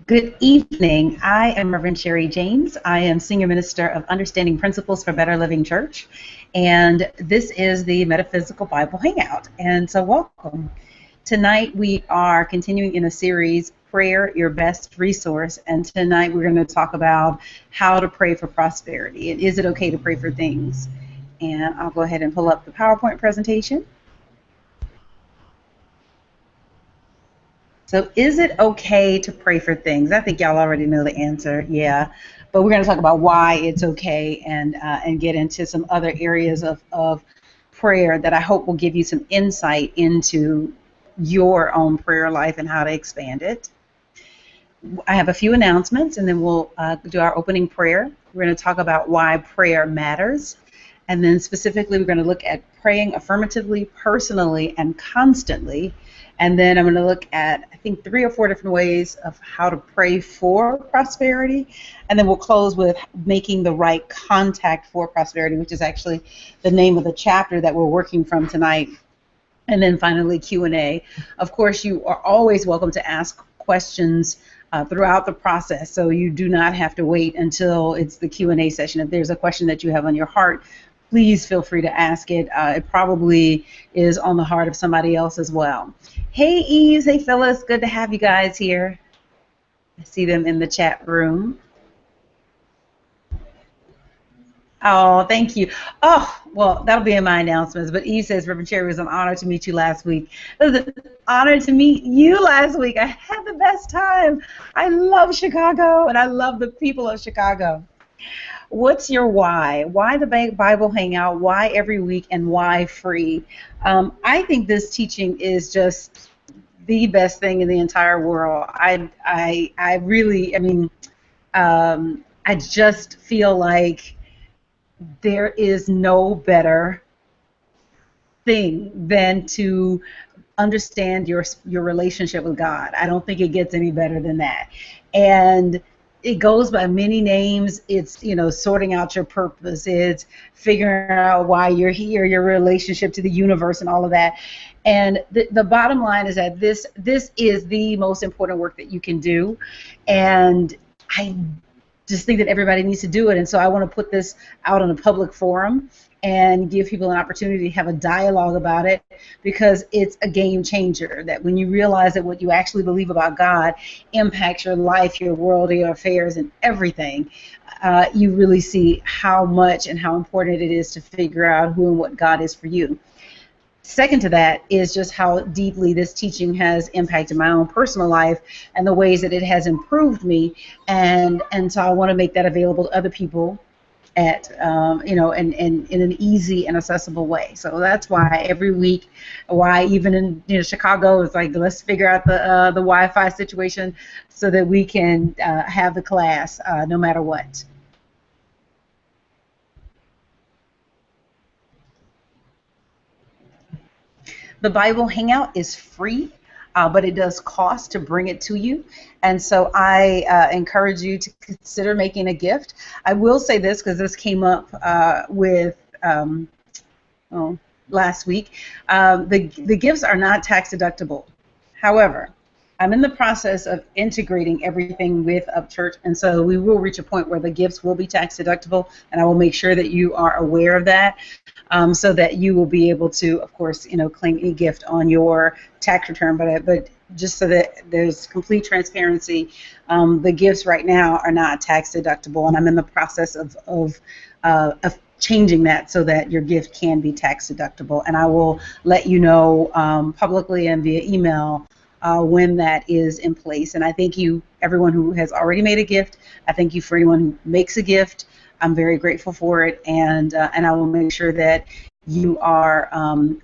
Good evening. I am Reverend Sherri James. I am Senior Minister of Understanding Principles for Better Living Church, and this is the Metaphysical Bible Hangout. And so welcome. Tonight we are continuing in a series, Prayer, Your Best Resource, and tonight we're going to talk about how to pray for prosperity. And is it okay to pray for things? And I'll go ahead and pull up the PowerPoint presentation. So is it okay to pray for things? I think y'all already know the answer, yeah. But we're going to talk about why it's okay and get into some other areas of prayer that I hope will give you some insight into your own prayer life and how to expand it. I have a few announcements, and then we'll do our opening prayer. We're going to talk about why prayer matters. And then specifically, we're going to look at praying affirmatively, personally, and constantly. And then I'm going to look at, I think, 3 or 4 different ways of how to pray for prosperity. And then we'll close with making the right contact for prosperity, which is actually the name of the chapter that we're working from tonight. And then finally, Q&A. Of course, you are always welcome to ask questions throughout the process, so you do not have to wait until it's the Q&A session. If there's a question that you have on your heart, please feel free to ask it. It probably is on the heart of somebody else as well. Hey, Eve. Hey, Phyllis. Good to have you guys here. I see them in the chat room. Oh, thank you. Oh, well, that'll be in my announcements. But Eve says, Reverend Sherri, it was an honor to meet you last week. It was an honor to meet you last week. I had the best time. I love Chicago, and I love the people of Chicago. What's your why? Why the Bible Hangout? Why every week? And why free? I think this teaching is just the best thing in the entire world. I just feel like there is no better thing than to understand your relationship with God. I don't think it gets any better than that. And it goes by many names. It's, sorting out your purpose. It's figuring out why you're here, your relationship to the universe and all of that. And the bottom line is that this is the most important work that you can do. And I just think that everybody needs to do it. And so I want to put this out on a public forum and give people an opportunity to have a dialogue about it, because it's a game changer. That when you realize that what you actually believe about God impacts your life, your world, your affairs, and everything, you really see how much and how important it is to figure out who and what God is for you. Second to that is just how deeply this teaching has impacted my own personal life and the ways that it has improved me, and so I want to make that available to other people at and in an easy and accessible way. So that's why every week, why even in Chicago, it's like, let's figure out the Wi-Fi situation so that we can have the class no matter what. The Bible Hangout is free, but it does cost to bring it to you. And so I encourage you to consider making a gift. I will say this, because this came up last week. The gifts are not tax deductible. However, I'm in the process of integrating everything with Upchurch, and so we will reach a point where the gifts will be tax deductible, and I will make sure that you are aware of that, so that you will be able to, of course, claim a gift on your tax return. But just so that there's complete transparency, the gifts right now are not tax deductible, and I'm in the process of changing that so that your gift can be tax deductible, and I will let you know publicly and via email when that is in place. And I thank you, everyone who has already made a gift. I thank you for anyone who makes a gift. I'm very grateful for it, and I will make sure that you are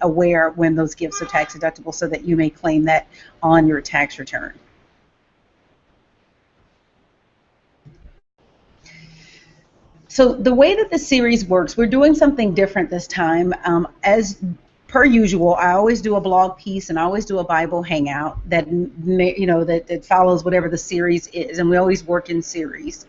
aware when those gifts are tax deductible so that you may claim that on your tax return. So the way that the series works, we're doing something different this time. As per usual, I always do a blog piece and I always do a Bible hangout that that follows whatever the series is, and we always work in series.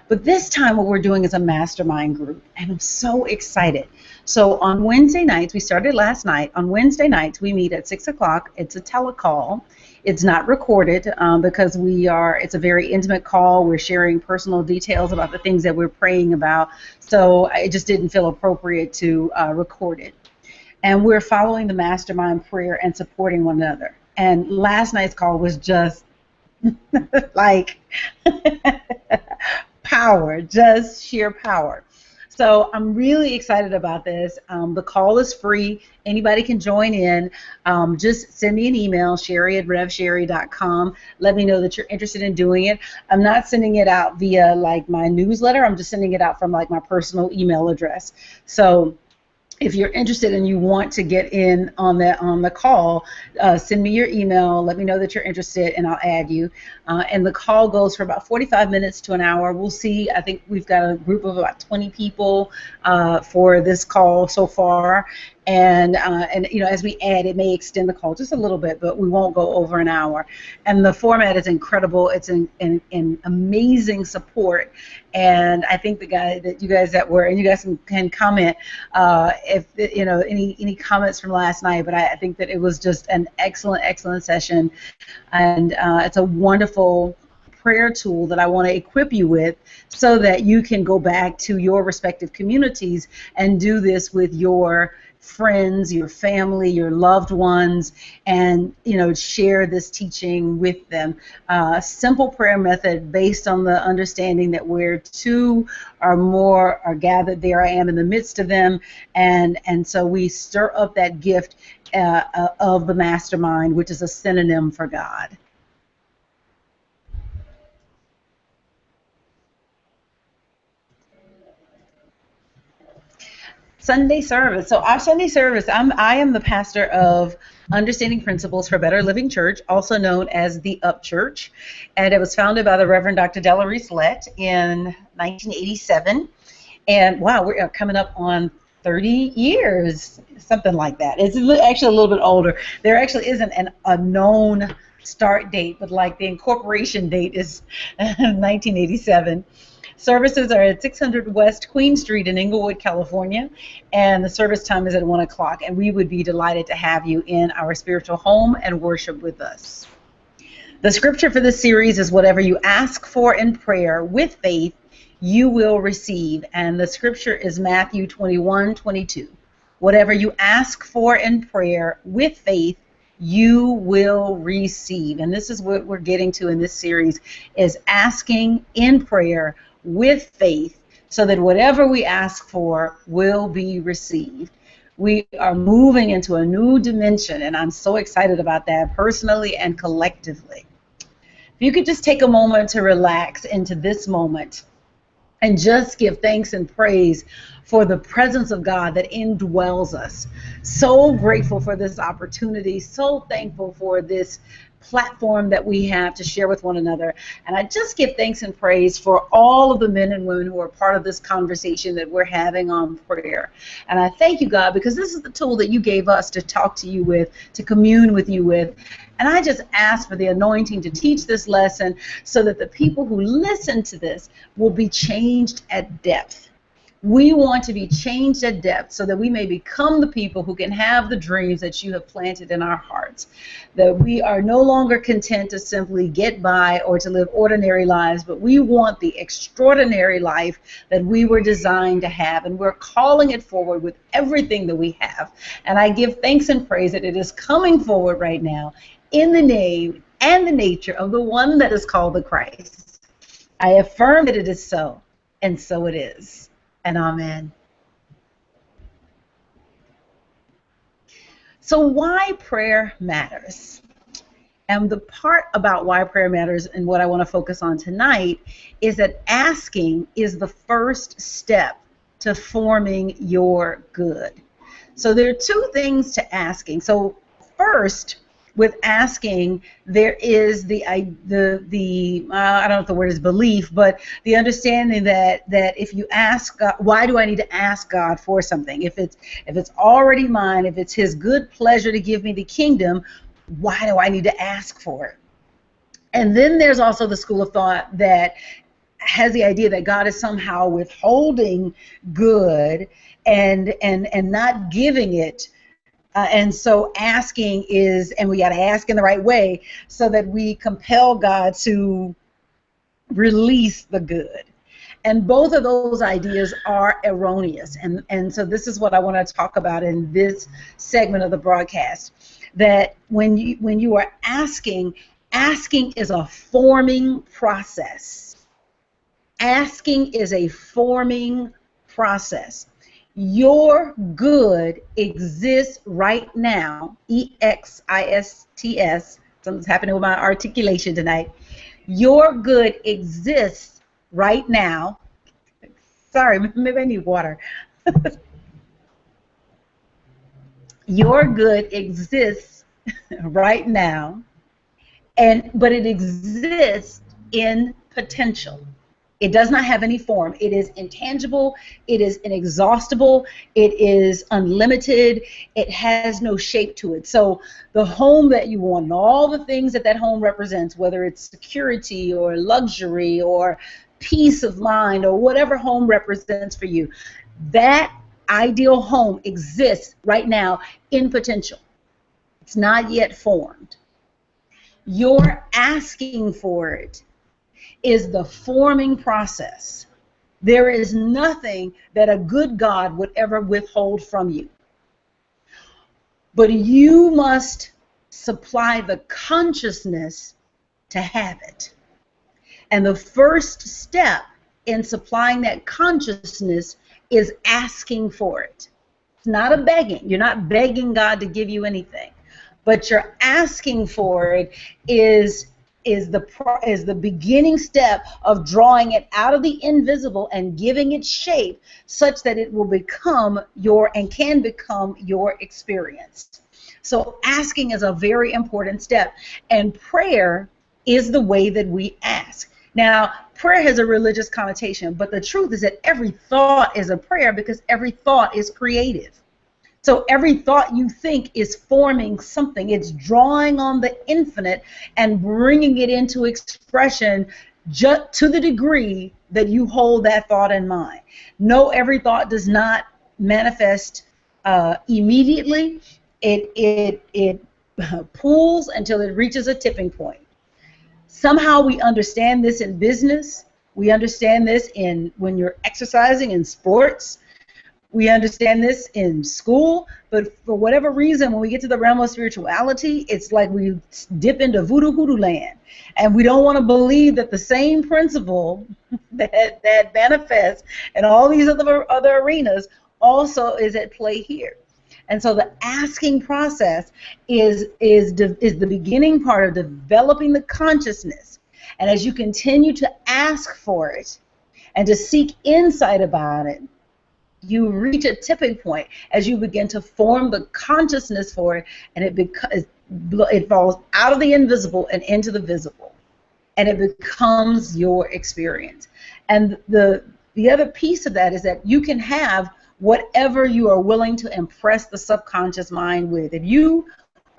But this time what we're doing is a mastermind group, and I'm so excited. So on Wednesday nights, we started last night, on Wednesday nights we meet at 6 o'clock. It's a telecall, It's not recorded because it's a very intimate call. We're sharing personal details about the things that we're praying about. So it just didn't feel appropriate to record it. And we're following the mastermind prayer and supporting one another. And last night's call was just like power, just sheer power. So I'm really excited about this. The call is free. Anybody can join in. Just send me an email, Sherri@revsherri.com. Let me know that you're interested in doing it. I'm not sending it out via like my newsletter. I'm just sending it out from like my personal email address. So if you're interested and you want to get in on the call, send me your email. Let me know that you're interested, and I'll add you. And the call goes for about 45 minutes to an hour. We'll see. I think we've got a group of about 20 people for this call so far. And as we add, it may extend the call just a little bit, but we won't go over an hour. And the format is incredible. It's an amazing support. And I think the guy that you guys and you guys can comment if any comments from last night. But I think that it was just an excellent session, and it's a wonderful prayer tool that I want to equip you with so that you can go back to your respective communities and do this with your friends, your family, your loved ones, and share this teaching with them. Simple prayer method based on the understanding that where two or more are gathered, there I am in the midst of them, and so we stir up that gift of the mastermind, which is a synonym for God. Sunday service. So our Sunday service, I am the pastor of Understanding Principles for Better Living Church, also known as the Up Church, and it was founded by the Reverend Dr. Delarice Lett in 1987. And wow, we're coming up on 30 years, something like that. It's actually a little bit older. There actually isn't a known start date, but like the incorporation date is 1987. Services are at 600 West Queen Street in Inglewood, California, and the service time is at 1 o'clock, and we would be delighted to have you in our spiritual home and worship with us. The scripture for this series is whatever you ask for in prayer with faith, you will receive, and the scripture is Matthew 21:22. Whatever you ask for in prayer with faith, you will receive. And this is what we're getting to in this series, is asking in prayer with faith so that whatever we ask for will be received. We are moving into a new dimension, and I'm so excited about that personally and collectively. If you could just take a moment to relax into this moment and just give thanks and praise for the presence of God that indwells us. So grateful for this opportunity, so thankful for this platform that we have to share with one another. And I just give thanks and praise for all of the men and women who are part of this conversation that we're having on prayer. And I thank you, God, because this is the tool that you gave us to talk to you with, to commune with you with. And I just ask for the anointing to teach this lesson so that the people who listen to this will be changed at depth. We want to be changed at depth so that we may become the people who can have the dreams that you have planted in our hearts. That we are no longer content to simply get by or to live ordinary lives, but we want the extraordinary life that we were designed to have, and we're calling it forward with everything that we have. And I give thanks and praise that it is coming forward right now in the name and the nature of the one that is called the Christ. I affirm that it is so, and so it is. And amen. So why prayer matters? And the part about why prayer matters and what I want to focus on tonight is that asking is the first step to forming your good. So there are two things to asking. So first, with asking, there is the I don't know if the word is belief, but the understanding that if you ask God, why do I need to ask God for something? If it's already mine, if it's His good pleasure to give me the kingdom, why do I need to ask for it? And then there's also the school of thought that has the idea that God is somehow withholding good and not giving it And so asking is, and we got to ask in the right way so that we compel God to release the good. And both of those ideas are erroneous. And so this is what I want to talk about in this segment of the broadcast. That when you are asking, asking is a forming process. Asking is a forming process. Your good exists right now, EXISTS. Something's happening with my articulation tonight. Your good exists right now. Sorry, maybe I need water. Your good exists right now, but it exists in potential. It does not have any form. It is intangible. It is inexhaustible. It is unlimited. It has no shape to it. So the home that you want and all the things that that home represents, whether it's security or luxury or peace of mind or whatever home represents for you, that ideal home exists right now in potential. It's not yet formed. You're asking for it is the forming process. There is nothing that a good God would ever withhold from you. But you must supply the consciousness to have it. And the first step in supplying that consciousness is asking for it. It's not a begging. You're not begging God to give you anything. But you're asking for it is the beginning step of drawing it out of the invisible and giving it shape such that it will become and can become your experience. So asking is a very important step, and prayer is the way that we ask. Now, prayer has a religious connotation, but the truth is that every thought is a prayer because every thought is creative. So every thought you think is forming something. It's drawing on the infinite and bringing it into expression just to the degree that you hold that thought in mind. No, every thought does not manifest immediately. It pulls until it reaches a tipping point. Somehow we understand this in business. We understand this when you're exercising in sports. We understand this in school, but for whatever reason, when we get to the realm of spirituality, it's like we dip into voodoo hoodoo land, and we don't want to believe that the same principle that manifests in all these other arenas also is at play here. And so the asking process is the beginning part of developing the consciousness. And as you continue to ask for it and to seek insight about it, you reach a tipping point as you begin to form the consciousness for it, and it falls out of the invisible and into the visible, and it becomes your experience. And the other piece of that is that you can have whatever you are willing to impress the subconscious mind with. If you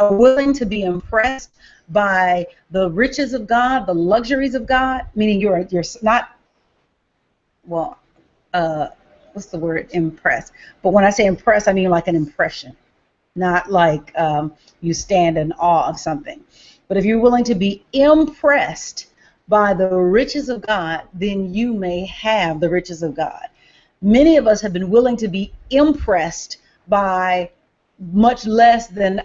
are willing to be impressed by the riches of God, the luxuries of God, meaning you're not, well, what's the word, impressed. But when I say impressed, I mean like an impression, not like you stand in awe of something. But if you're willing to be impressed by the riches of God, then you may have the riches of God. Many of us have been willing to be impressed by much less than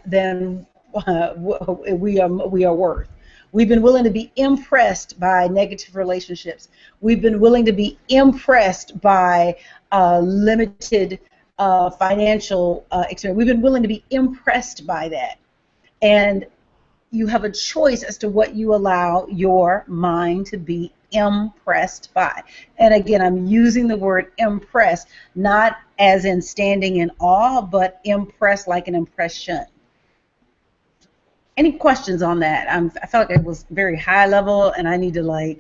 we are worth. We've been willing to be impressed by negative relationships. We've been willing to be impressed by limited financial experience. We've been willing to be impressed by that. And you have a choice as to what you allow your mind to be impressed by. And again, I'm using the word impressed, not as in standing in awe, but impressed like an impression. Any questions on that? I felt like it was very high level, and I need to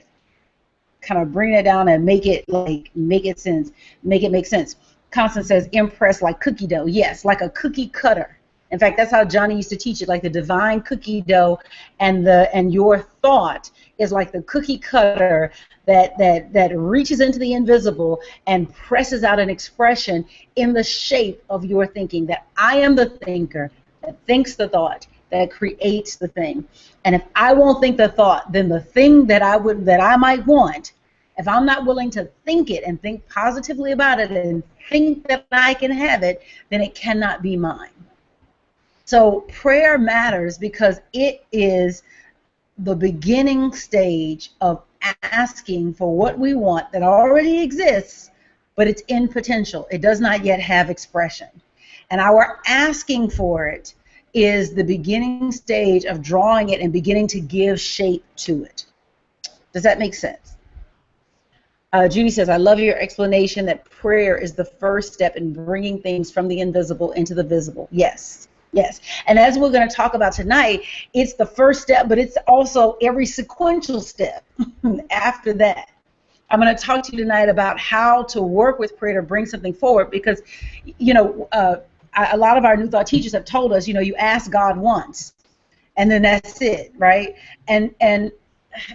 kind of bring it down and make it make sense. Constance says impress like cookie dough. Yes, like a cookie cutter. In fact, that's how Johnny used to teach it, like the divine cookie dough, and your thought is like the cookie cutter that reaches into the invisible and presses out an expression in the shape of your thinking. That I am the thinker, that thinks the thought, that creates the thing. And if I won't think the thought, then the thing that I might want, if I'm not willing to think it and think positively about it and think that I can have it, then it cannot be mine. So prayer matters because it is the beginning stage of asking for what we want that already exists, but it's in potential. It does not yet have expression. And our asking for it is the beginning stage of drawing it and beginning to give shape to it. Does that make sense? Judy says, I love your explanation that prayer is the first step in bringing things from the invisible into the visible. Yes, yes. And as we're going to talk about tonight, it's the first step, but it's also every sequential step after that. I'm going to talk to you tonight about how to work with prayer to bring something forward because, you know, a lot of our New Thought teachers have told us, you know, you ask God once and then that's it, right? And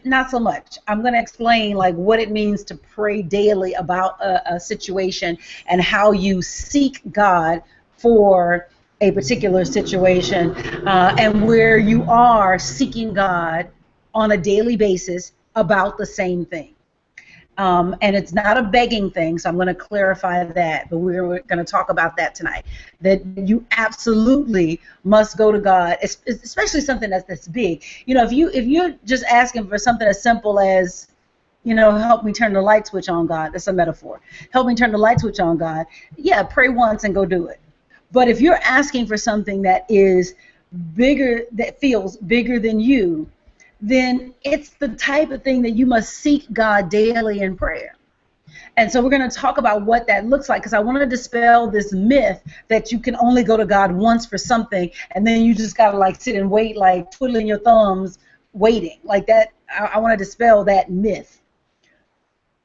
not so much. I'm going to explain like what it means to pray daily about a situation and how you seek God for a particular situation and where you are seeking God on a daily basis about the same thing. And it's not a begging thing, so I'm going to clarify that, but we're going to talk about that tonight, that you absolutely must go to God, especially something that's this big. You know, if you're just asking for something as simple as, you know, help me turn the light switch on, God, that's a metaphor. Help me turn the light switch on, God. Yeah, pray once and go do it. But if you're asking for something that is bigger, that feels bigger than you, then it's the type of thing that you must seek God daily in prayer. And so we're going to talk about what that looks like because I want to dispel this myth that you can only go to God once for something and then you just got to like sit and wait, like twiddling your thumbs, waiting. Like that, I want to dispel that myth.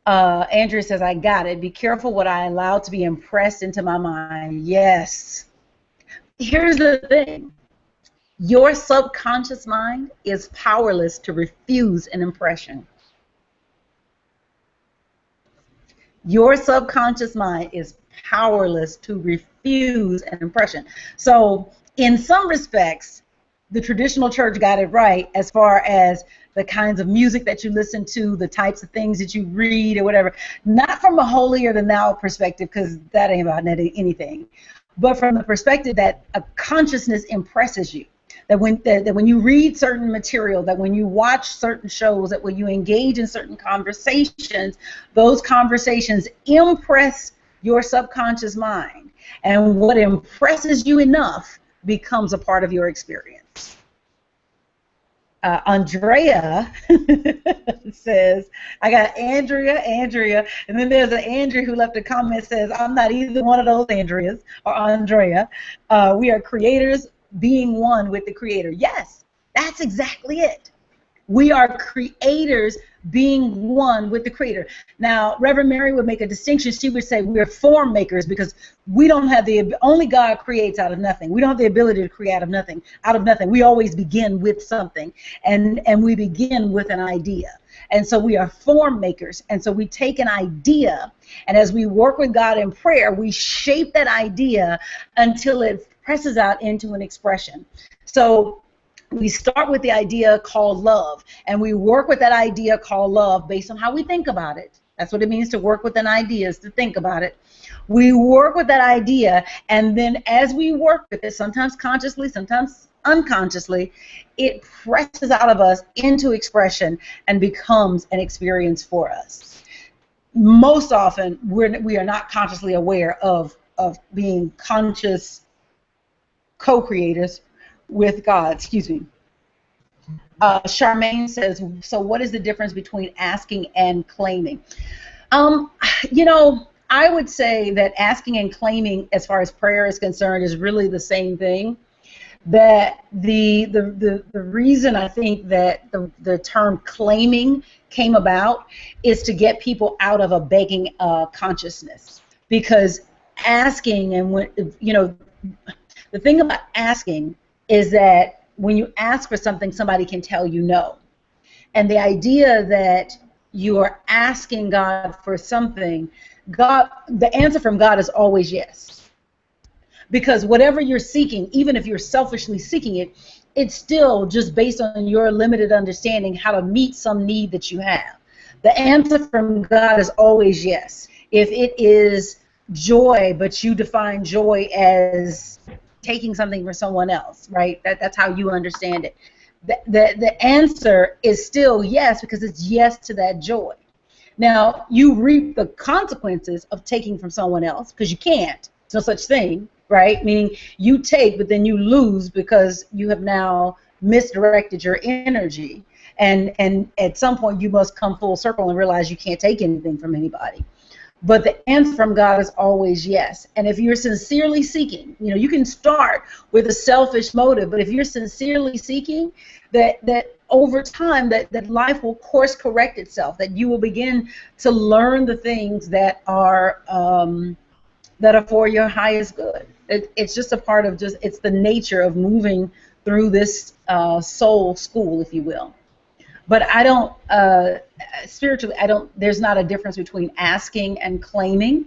Andrea says, I got it. Be careful what I allow to be impressed into my mind. Yes. Here's the thing. Your subconscious mind is powerless to refuse an impression. Your subconscious mind is powerless to refuse an impression. So in some respects, the traditional church got it right as far as the kinds of music that you listen to, the types of things that you read or whatever. Not from a holier than thou perspective, because that ain't about anything, but from the perspective that a consciousness impresses you. That when you read certain material, that when you watch certain shows, that when you engage in certain conversations, those conversations impress your subconscious mind. And what impresses you enough becomes a part of your experience. Andrea says, I got Andrea, and then there's an Andrea who left a comment that says, I'm not either one of those Andreas or Andrea. We are creators being one with the Creator. Yes, that's exactly it. We are creators being one with the Creator. Now, Reverend Mary would make a distinction. She would say we're form makers because we don't have only God creates out of nothing. We don't have the ability to create out of nothing. We always begin with something, and we begin with an idea. And so we are form makers. And so we take an idea, and as we work with God in prayer, we shape that idea until it presses out into an expression. So we start with the idea called love, and we work with that idea called love based on how we think about it. That's what it means to work with an idea, is to think about it. We work with that idea, and then as we work with it, sometimes consciously, sometimes unconsciously, it presses out of us into expression and becomes an experience for us. Most often, we are not consciously aware of being conscious co-creators with God. Excuse me. Charmaine says, so what is the difference between asking and claiming? You know, I would say that asking and claiming, as far as prayer is concerned, is really the same thing. That the reason I think that the term claiming came about is to get people out of a begging consciousness. Because asking, and when, you know, the thing about asking is that when you ask for something, somebody can tell you no. And the idea that you are asking God for something, the answer from God is always yes. Because whatever you're seeking, even if you're selfishly seeking it, it's still just based on your limited understanding how to meet some need that you have. The answer from God is always yes. If it is joy, but you define joy as taking something from someone else, right? That's how you understand it. The answer is still yes, because it's yes to that joy. Now, you reap the consequences of taking from someone else, because you can't. There's no such thing, right? Meaning you take, but then you lose because you have now misdirected your energy. And at some point, you must come full circle and realize you can't take anything from anybody. But the answer from God is always yes. And if you're sincerely seeking, you can start with a selfish motive, but if you're sincerely seeking, that over time that life will course correct itself, that you will begin to learn the things that are for your highest good. It's just a part of it's the nature of moving through this soul school, if you will. But I don't, spiritually, there's not a difference between asking and claiming.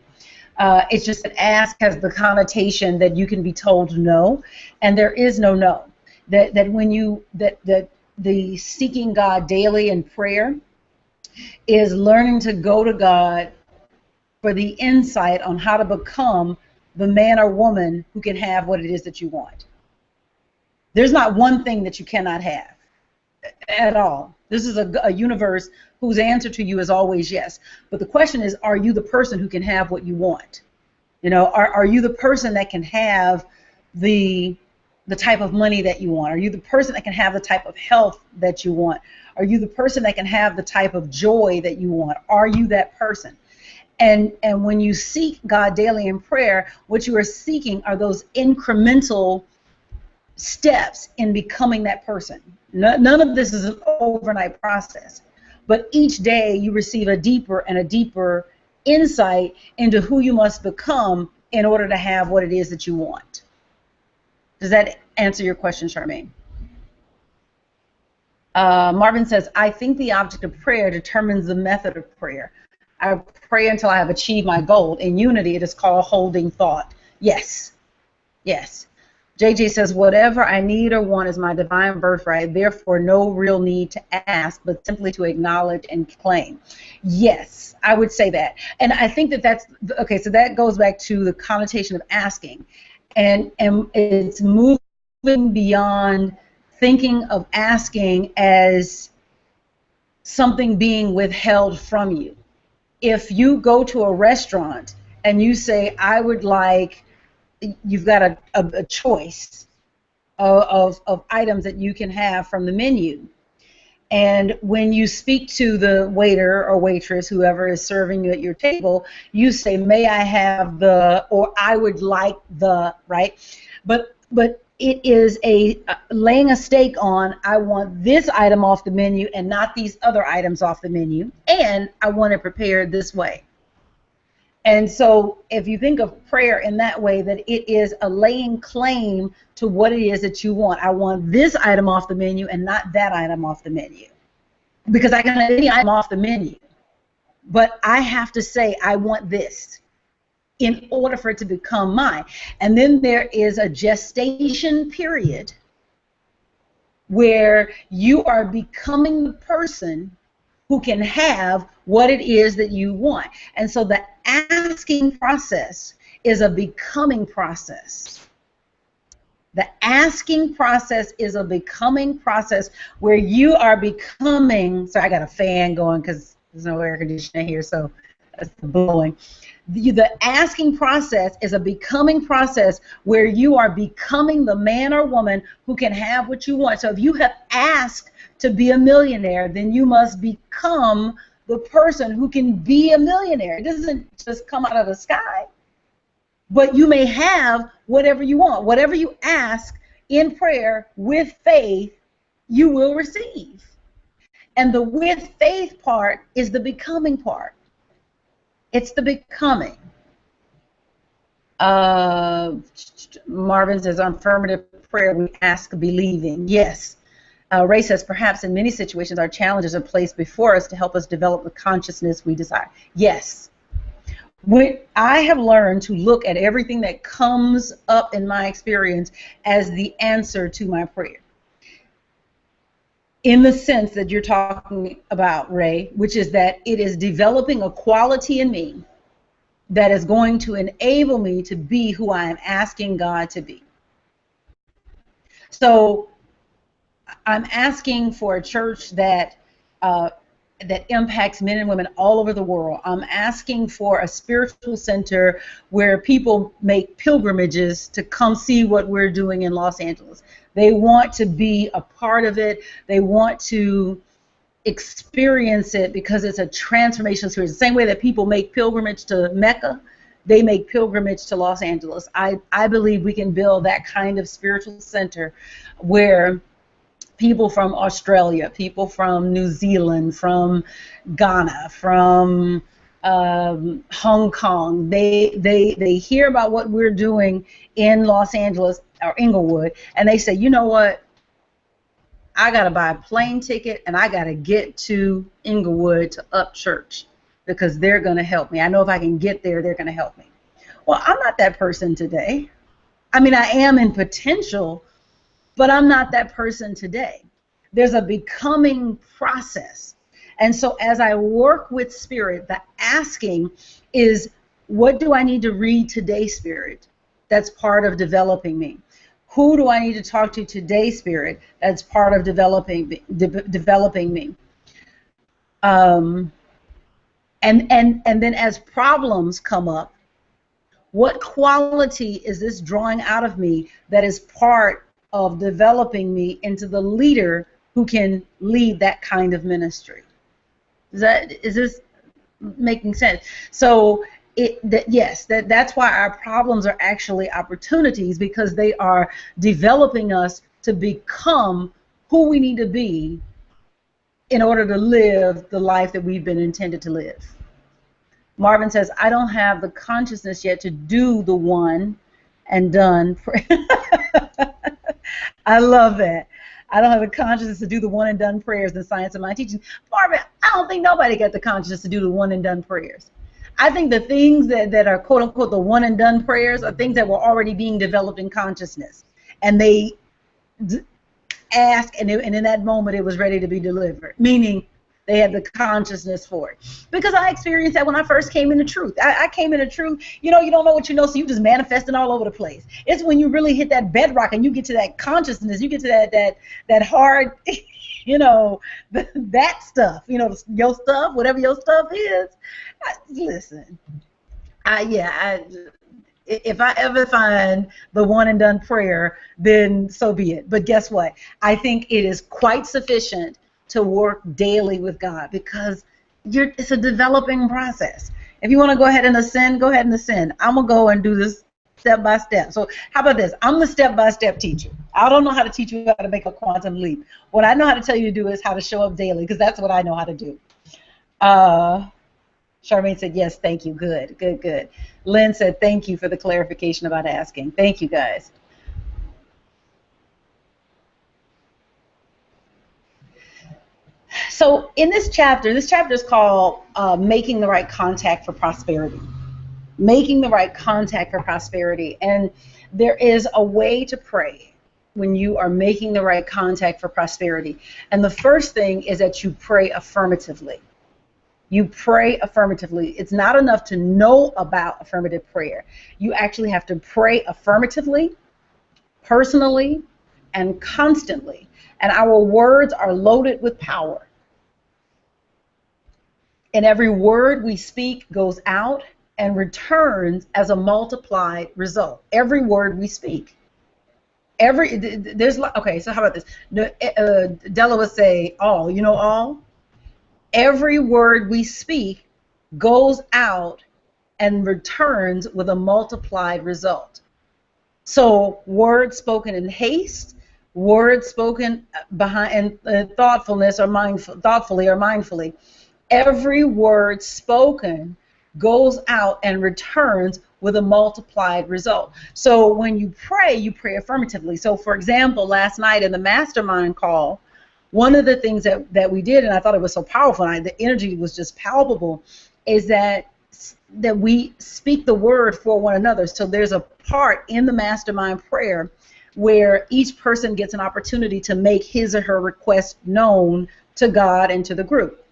It's just that ask has the connotation that you can be told no, and there is no no. That the seeking God daily in prayer is learning to go to God for the insight on how to become the man or woman who can have what it is that you want. There's not one thing that you cannot have at all. This is a universe whose answer to you is always yes. But the question is, are you the person who can have what you want? Are you the person that can have the type of money that you want? Are you the person that can have the type of health that you want? Are you the person that can have the type of joy that you want? Are you that person? And when you seek God daily in prayer, what you are seeking are those incremental steps in becoming that person. None of this is an overnight process, but each day you receive a deeper and a deeper insight into who you must become in order to have what it is that you want. Does that answer your question, Charmaine? Marvin says, I think the object of prayer determines the method of prayer. I pray until I have achieved my goal. In unity, it is called holding thought. Yes. Yes. JJ says, whatever I need or want is my divine birthright, therefore no real need to ask, but simply to acknowledge and claim. Yes, I would say that. And I think that's, okay, so that goes back to the connotation of asking. And it's moving beyond thinking of asking as something being withheld from you. If you go to a restaurant and you say, I would like, you've got a choice of items that you can have from the menu. And when you speak to the waiter or waitress, whoever is serving you at your table, you say, may I have the, or I would like the, right? But it is laying a stake on, I want this item off the menu and not these other items off the menu, and I want it prepared this way. And so if you think of prayer in that way, that it is a laying claim to what it is that you want. I want this item off the menu and not that item off the menu. Because I can have any item off the menu, but I have to say I want this in order for it to become mine. And then there is a gestation period where you are becoming the person who can have what it is that you want. And so the asking process is a becoming process. The asking process is a becoming process where you are becoming, so I got a fan going because there's no air conditioning here, so that's blowing. The asking process is a becoming process where you are becoming the man or woman who can have what you want. So if you have asked to be a millionaire, then you must become the person who can be a millionaire. It doesn't just come out of the sky. But you may have whatever you want. Whatever you ask in prayer with faith, you will receive. And the with faith part is the becoming part. It's the becoming. Marvin says, affirmative prayer, we ask believing. Yes. Ray says, perhaps in many situations our challenges are placed before us to help us develop the consciousness we desire. Yes. When I have learned to look at everything that comes up in my experience as the answer to my prayer, in the sense that you're talking about, Ray, which is that it is developing a quality in me that is going to enable me to be who I am asking God to be. So I'm asking for a church uh, that impacts men and women all over the world. I'm asking for a spiritual center where people make pilgrimages to come see what we're doing in Los Angeles. They want to be a part of it. They want to experience it because it's a transformational experience. The same way that people make pilgrimage to Mecca, they make pilgrimage to Los Angeles. I believe we can build that kind of spiritual center where people from Australia, people from New Zealand, from Ghana, from Hong Kong, they hear about what we're doing in Los Angeles or Inglewood, and they say, you know what? I got to buy a plane ticket and I got to get to Inglewood to Up Church because they're going to help me. I know if I can get there, they're going to help me. Well, I'm not that person today. I mean, I am in potential, but I'm not that person today. There's a becoming process. And so as I work with Spirit, the asking is, what do I need to read today, Spirit? That's part of developing me. Who do I need to talk to today, Spirit? That's part of developing me. And then as problems come up, what quality is this drawing out of me that is part of developing me into the leader who can lead that kind of ministry? Is this making sense? So that's why our problems are actually opportunities, because they are developing us to become who we need to be in order to live the life that we've been intended to live. Marvin says, I don't have the consciousness yet to do the one and done prayer. I love that. I don't have the consciousness to do the one and done prayers in science of my teaching. Marvin, I don't think nobody got the consciousness to do the one and done prayers. I think the things that are quote unquote the one and done prayers are things that were already being developed in consciousness. And they ask, and in that moment it was ready to be delivered, meaning they had the consciousness for it. Because I experienced that when I first came into truth. I came into truth, you don't know what you know, so you just manifesting all over the place. It's when you really hit that bedrock and you get to that consciousness, you get to that hard, that stuff, your stuff, whatever your stuff is. Listen, if I ever find the one and done prayer, then so be it. But guess what? I think it is quite sufficient to work daily with God, because it's a developing process. If you want to go ahead and ascend, go ahead and ascend. I'm going to go and do this step by step. So how about this? I'm the step-by-step teacher. I don't know how to teach you how to make a quantum leap. What I know how to tell you to do is how to show up daily, because that's what I know how to do. Charmaine said, yes, thank you. Good, good, good. Lynn said, thank you for the clarification about asking. Thank you, guys. So in this chapter is called Making the Right Contact for Prosperity. Making the right contact for prosperity. And there is a way to pray when you are making the right contact for prosperity. And the first thing is that you pray affirmatively. You pray affirmatively. It's not enough to know about affirmative prayer. You actually have to pray affirmatively, personally, and constantly. And our words are loaded with power. And every word we speak goes out and returns as a multiplied result. Every word we speak. Okay, so how about this? Della would say all. You know all? Every word we speak goes out and returns with a multiplied result. So words spoken in haste, words spoken behind thoughtfully or mindfully. Every word spoken goes out and returns with a multiplied result. So when you pray affirmatively. So for example, last night in the mastermind call, one of the things that we did, and I thought it was so powerful, and the energy was just palpable, is that that we speak the word for one another. So there's a part in the mastermind prayer where each person gets an opportunity to make his or her request known to God and to the group.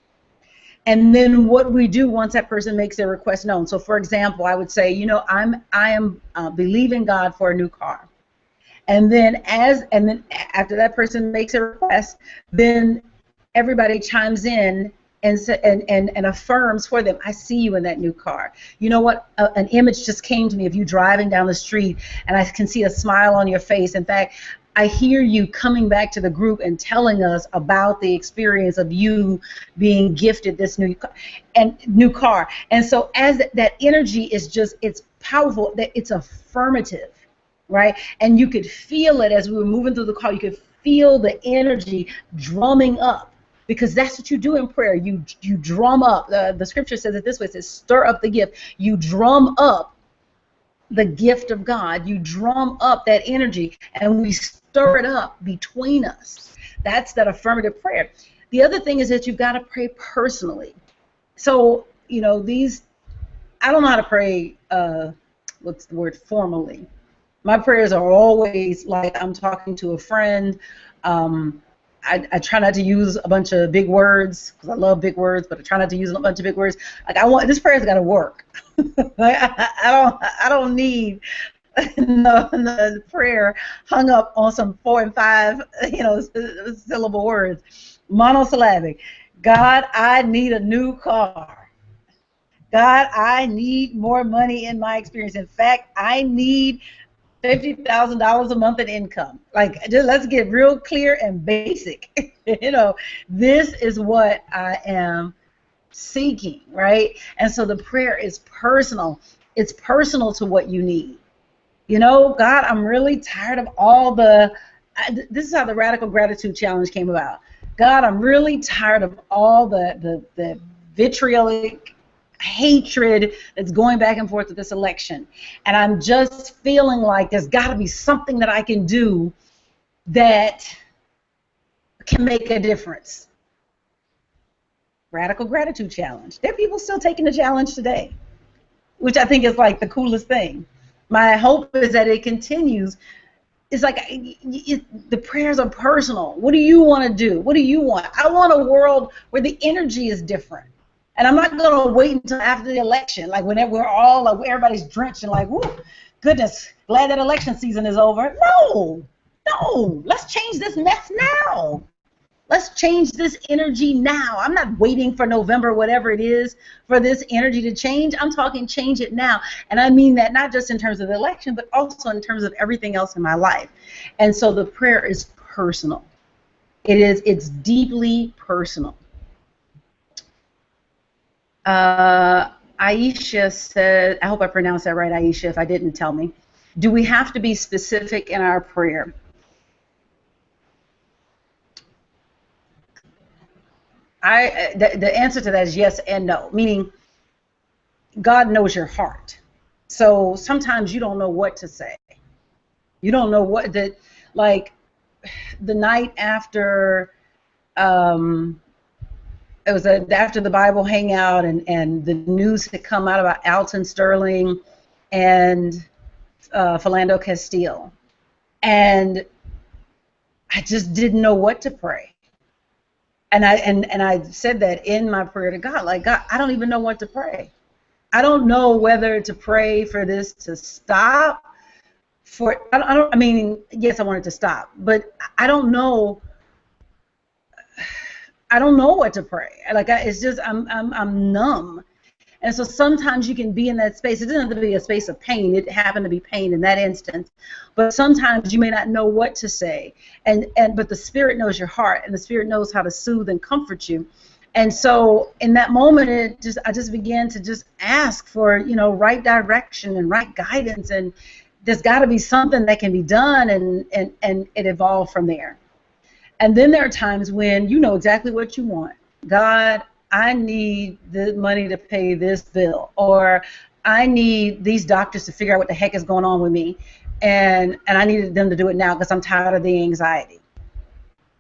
And then what we do once that person makes their request known. So for example, I would say, I am believing God for a new car. And then after that person makes a request, then everybody chimes in and affirms for them. I see you in that new car. You know what? An image just came to me of you driving down the street, and I can see a smile on your face. In fact, I hear you coming back to the group and telling us about the experience of you being gifted this new car. And so as that energy is just, it's powerful, that it's affirmative, right? And you could feel it as we were moving through the car. You could feel the energy drumming up, because that's what you do in prayer. You drum up. The scripture says it this way. It says, stir up the gift. You drum up the gift of God. You drum up that energy, and we stir it up between us. That's that affirmative prayer. The other thing is that you've got to pray personally. So, I don't know how to pray, what's the word, formally. My prayers are always like I'm talking to a friend. I try not to use a bunch of big words, because I love big words, but I try not to use a bunch of big words. Like, this prayer's got to work. Like, I don't need the prayer hung up on some 4 and 5 syllable words, monosyllabic. God, I need a new car. God, I need more money in my experience. In fact, I need $50,000 a month in income. Like, just let's get real clear and basic. This is what I am seeking, right? And so the prayer is personal. It's personal to what you need. God, I'm really tired of all this is how the Radical Gratitude Challenge came about. God, I'm really tired of all the vitriolic hatred that's going back and forth with this election. And I'm just feeling like there's got to be something that I can do that can make a difference. Radical Gratitude Challenge. There are people still taking the challenge today, which I think is like the coolest thing. My hope is that it continues. It's like the prayers are personal. What do you want to do? What do you want? I want a world where the energy is different. And I'm not going to wait until after the election, like whenever we're all, like, everybody's drenched and like, whoo, goodness, glad that election season is over. No, let's change this mess now. Let's change this energy now. I'm not waiting for November, whatever it is, for this energy to change. I'm talking change it now. And I mean that not just in terms of the election, but also in terms of everything else in my life. And so the prayer is personal. It's deeply personal. Aisha said, I hope I pronounced that right, Aisha. If I didn't, tell me. Do we have to be specific in our prayer? The answer to that is yes and no, meaning God knows your heart. So sometimes you don't know what to say. You don't know what like the night after it was after the Bible hangout, and the news had come out about Alton Sterling and Philando Castile, and I just didn't know what to pray. And I said that in my prayer to God, like, God, I don't even know what to pray. I don't know whether to pray for this to stop. I mean, yes, I want it to stop, but I don't know. I don't know what to pray. Like, it's just I'm numb. And so sometimes you can be in that space. It doesn't have to be a space of pain. It happened to be pain in that instance. But sometimes you may not know what to say. But the Spirit knows your heart, and the Spirit knows how to soothe and comfort you. And so in that moment, I just began to just ask for, right direction and right guidance. And there's got to be something that can be done, and it evolved from there. And then there are times when you know exactly what you want. God, I need the money to pay this bill, or I need these doctors to figure out what the heck is going on with me, and I needed them to do it now because I'm tired of the anxiety.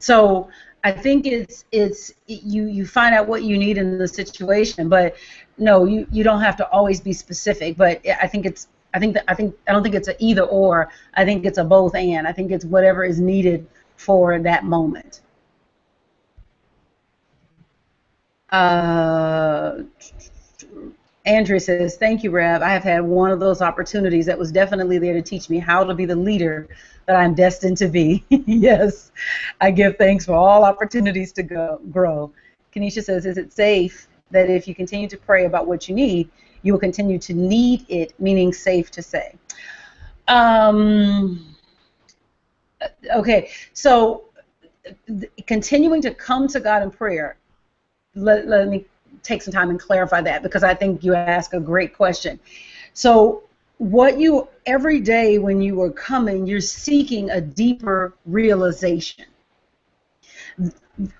So I think you find out what you need in the situation, but no, you don't have to always be specific. But I don't think it's a either or. I think it's a both and. I think it's whatever is needed for that moment. Uh, Andrea says, "Thank you, Rev. I have had one of those opportunities that was definitely there to teach me how to be the leader that I'm destined to be." Yes, I give thanks for all opportunities to grow. Kenesha says, "Is it safe that if you continue to pray about what you need, you will continue to need it?" Meaning safe to say. Um, okay, so continuing to come to God in prayer. Let me take some time and clarify that, because I think you ask a great question. So what you every day when you are coming, you're seeking a deeper realization.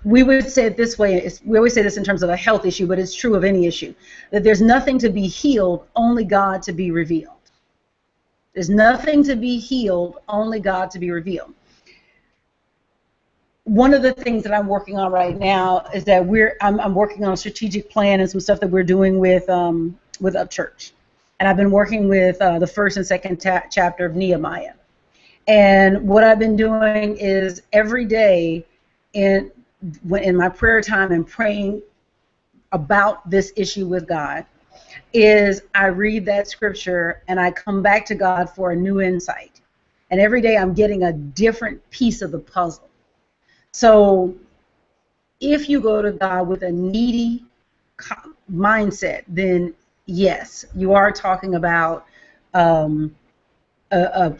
We would say it this way, we always say this in terms of a health issue, but it's true of any issue, that there's nothing to be healed, only God to be revealed. There's nothing to be healed, only God to be revealed. One of the things that I'm working on right now is that I'm working on a strategic plan and some stuff that we're doing with Up Church, and I've been working with the first and second chapter of Nehemiah. And what I've been doing is every day in my prayer time and praying about this issue with God, is I read that scripture and I come back to God for a new insight. And every day I'm getting a different piece of the puzzle. So if you go to God with a needy mindset, then yes, you are talking about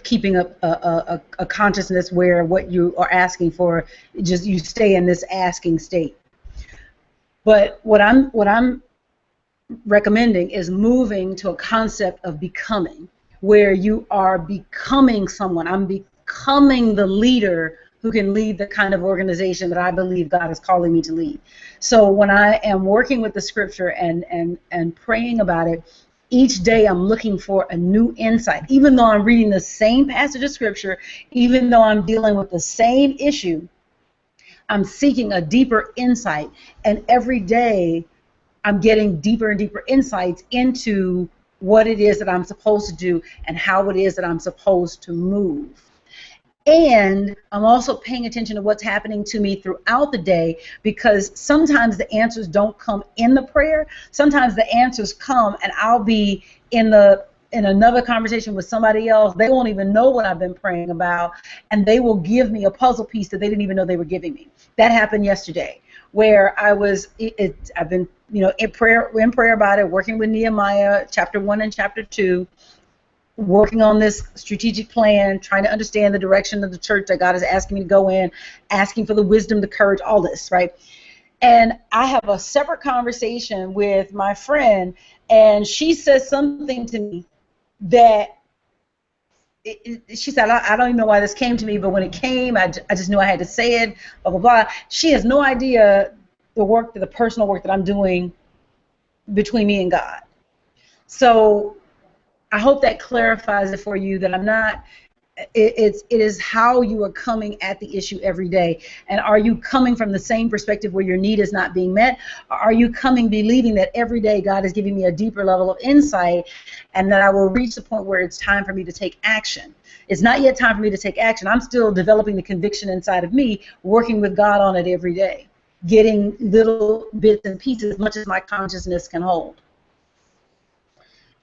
keeping a consciousness where what you are asking for, just you stay in this asking state. But what I'm recommending is moving to a concept of becoming, where you are becoming someone. I'm becoming the leader who can lead the kind of organization that I believe God is calling me to lead. So when I am working with the scripture and praying about it, each day I'm looking for a new insight. Even though I'm reading the same passage of scripture, even though I'm dealing with the same issue, I'm seeking a deeper insight. And every day I'm getting deeper and deeper insights into what it is that I'm supposed to do and how it is that I'm supposed to move. And I'm also paying attention to what's happening to me throughout the day, because sometimes the answers don't come in the prayer. Sometimes the answers come and I'll be in another conversation with somebody else. They won't even know what I've been praying about, and they will give me a puzzle piece that they didn't even know they were giving me. That happened yesterday, where I've been in prayer about it, working with Nehemiah chapter 1 and chapter 2. Working on this strategic plan, trying to understand the direction of the church that God is asking me to go in, asking for the wisdom, the courage, all this, right? And I have a separate conversation with my friend, and she says something to me that she said, I don't even know why this came to me, but when it came, I just knew I had to say it, blah, blah, blah. She has no idea the personal work that I'm doing between me and God. So I hope that clarifies it for you, that I'm not, it is how you are coming at the issue every day. And are you coming from the same perspective where your need is not being met? Or are you coming believing that every day God is giving me a deeper level of insight, and that I will reach the point where it's time for me to take action? It's not yet time for me to take action. I'm still developing the conviction inside of me, working with God on it every day, getting little bits and pieces as much as my consciousness can hold.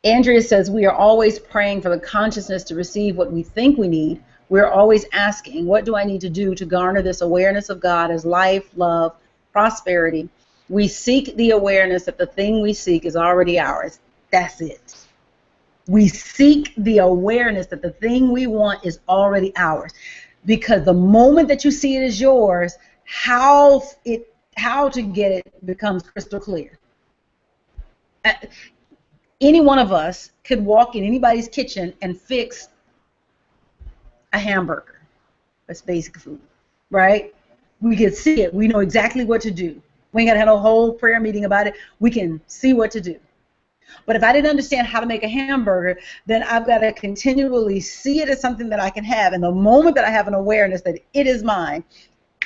Andrea says, we are always praying for the consciousness to receive what we think we need. We're always asking, what do I need to do to garner this awareness of God as life, love, prosperity? We seek the awareness that the thing we seek is already ours. That's it. We seek the awareness that the thing we want is already ours. Because the moment that you see it as yours, how to get it becomes crystal clear. Any one of us could walk in anybody's kitchen and fix a hamburger. That's basic food, right? We can see it. We know exactly what to do. We ain't got to have a whole prayer meeting about it. We can see what to do. But if I didn't understand how to make a hamburger, then I've got to continually see it as something that I can have. And the moment that I have an awareness that it is mine,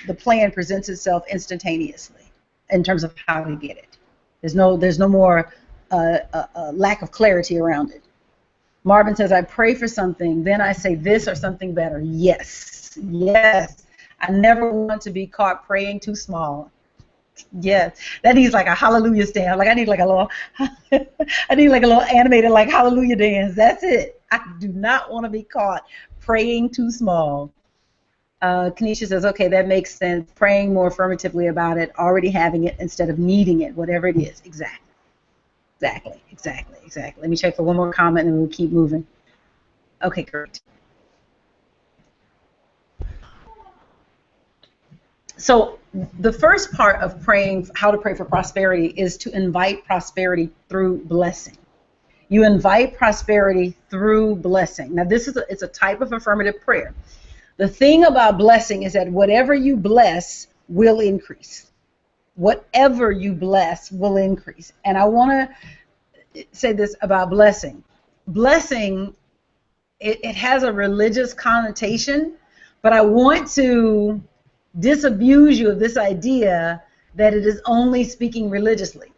the plan presents itself instantaneously in terms of how to get it. There's no more lack of clarity around it. Marvin says, I pray for something, then I say this or something better. Yes, yes. I never want to be caught praying too small. Yes, that needs like a hallelujah stand. Like I need like a little, I need like a little animated like hallelujah dance. That's it. I do not want to be caught praying too small. Kanisha says, okay, that makes sense. Praying more affirmatively about it, already having it instead of needing it, whatever it is. Exactly. Exactly. Let me check for one more comment and we'll keep moving. Okay, great. So the first part of praying, how to pray for prosperity, is to invite prosperity through blessing. You invite prosperity through blessing. Now this is it's a type of affirmative prayer. The thing about blessing is that whatever you bless will increase. Whatever you bless will increase. And I want to say this about blessing. Blessing, it has a religious connotation, but I want to disabuse you of this idea that it is only speaking religiously.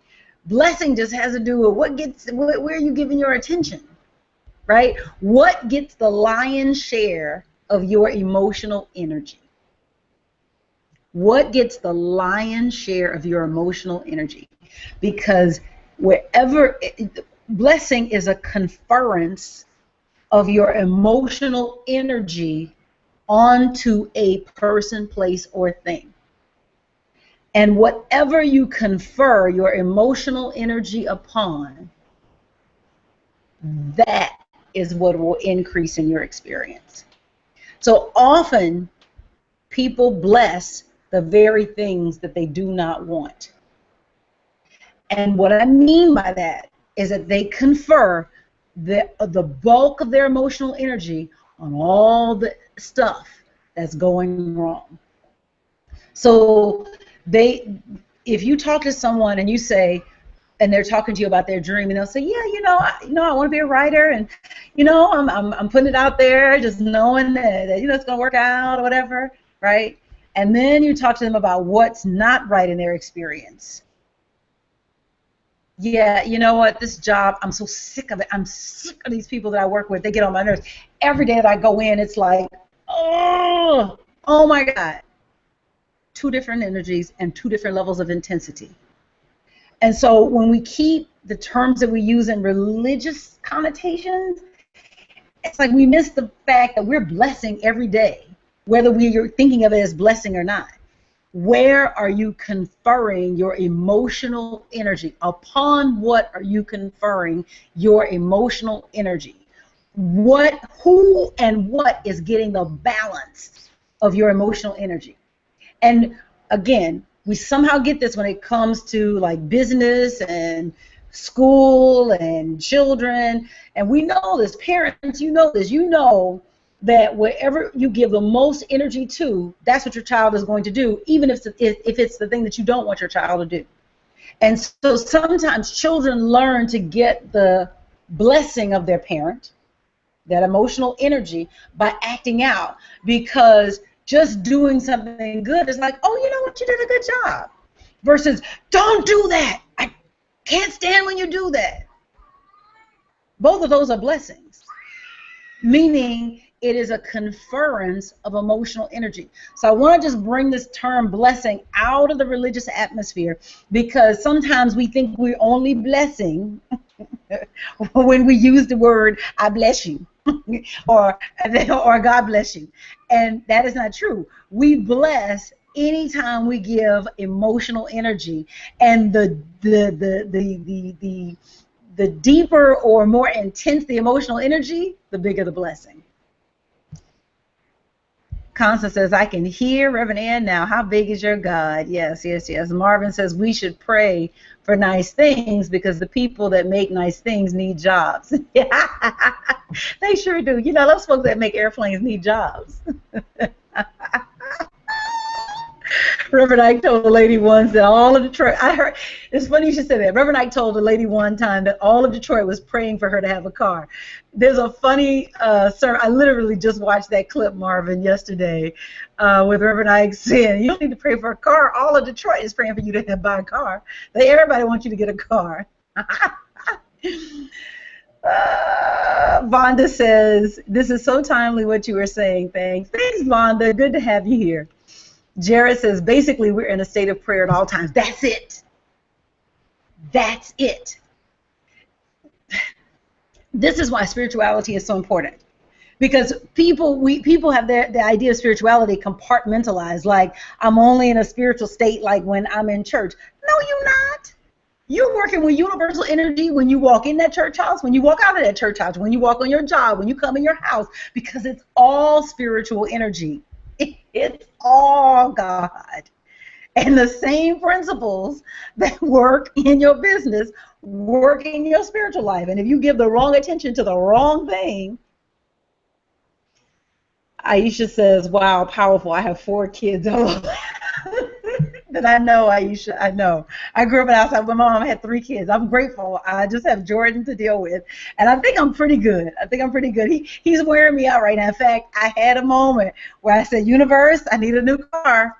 Blessing just has to do with where are you giving your attention, right? What gets the lion's share of your emotional energy? What gets the lion's share of your emotional energy? Because blessing is a conference of your emotional energy onto a person, place, or thing. And whatever you confer your emotional energy upon, that is what will increase in your experience. So often, people bless the very things that they do not want. And what I mean by that is that they confer the bulk of their emotional energy on all the stuff that's going wrong. So if you talk to someone and you say, and they're talking to you about their dream, and they'll say, yeah, I want to be a writer, and I'm putting it out there, just knowing that it's going to work out or whatever, right? And then you talk to them about what's not right in their experience. Yeah, you know what, this job, I'm so sick of it. I'm sick of these people that I work with. They get on my nerves. Every day that I go in, it's like, oh my God. Two different energies and two different levels of intensity. And so when we keep the terms that we use in religious connotations, it's like we miss the fact that we're blessing every day, whether we're thinking of it as blessing or not. Where are you conferring your emotional energy? Upon what are you conferring your emotional energy? Who and what is getting the balance of your emotional energy? And again, we somehow get this when it comes to like business and school and children. And we know this, parents, you know this, that wherever you give the most energy to, that's what your child is going to do, even if it's the thing that you don't want your child to do. And so sometimes children learn to get the blessing of their parent, that emotional energy, by acting out, because just doing something good is like, oh, you know what, you did a good job, versus don't do that. I can't stand when you do that. Both of those are blessings, meaning it is a conference of emotional energy. So I want to just bring this term blessing out of the religious atmosphere, because sometimes we think we're only blessing when we use the word I bless you or God bless you. And that is not true. We bless anytime we give emotional energy, and the deeper or more intense the emotional energy, the bigger the blessing. Constance says, I can hear Reverend Ann now. How big is your God? Yes. Marvin says, we should pray for nice things because the people that make nice things need jobs. They sure do. Those folks that make airplanes need jobs. Reverend Ike told a lady once that all of Detroit, I heard, it's funny you should say that. Reverend Ike told a lady one time that all of Detroit was praying for her to have a car. There's a funny sermon. I literally just watched that clip, Marvin, yesterday with Reverend Ike saying, you don't need to pray for a car. All of Detroit is praying for you to buy a car. Everybody wants you to get a car. Vonda says, this is so timely what you were saying. Thanks. Thanks, Vonda. Good to have you here. Jared says, basically, we're in a state of prayer at all times. That's it. That's it. This is why spirituality is so important. Because people have the idea of spirituality compartmentalized, like I'm only in a spiritual state like when I'm in church. No, you're not. You're working with universal energy when you walk in that church house, when you walk out of that church house, when you walk on your job, when you come in your house, because it's all spiritual energy. It's all God. And the same principles that work in your business work in your spiritual life. And if you give the wrong attention to the wrong thing, Aisha says, wow, powerful. I have 4 kids. That I know, Aisha, I know. I grew up in a house where my mom had 3 kids. I'm grateful. I just have Jordan to deal with. And I think I'm pretty good. He's wearing me out right now. In fact, I had a moment where I said, universe, I need a new car.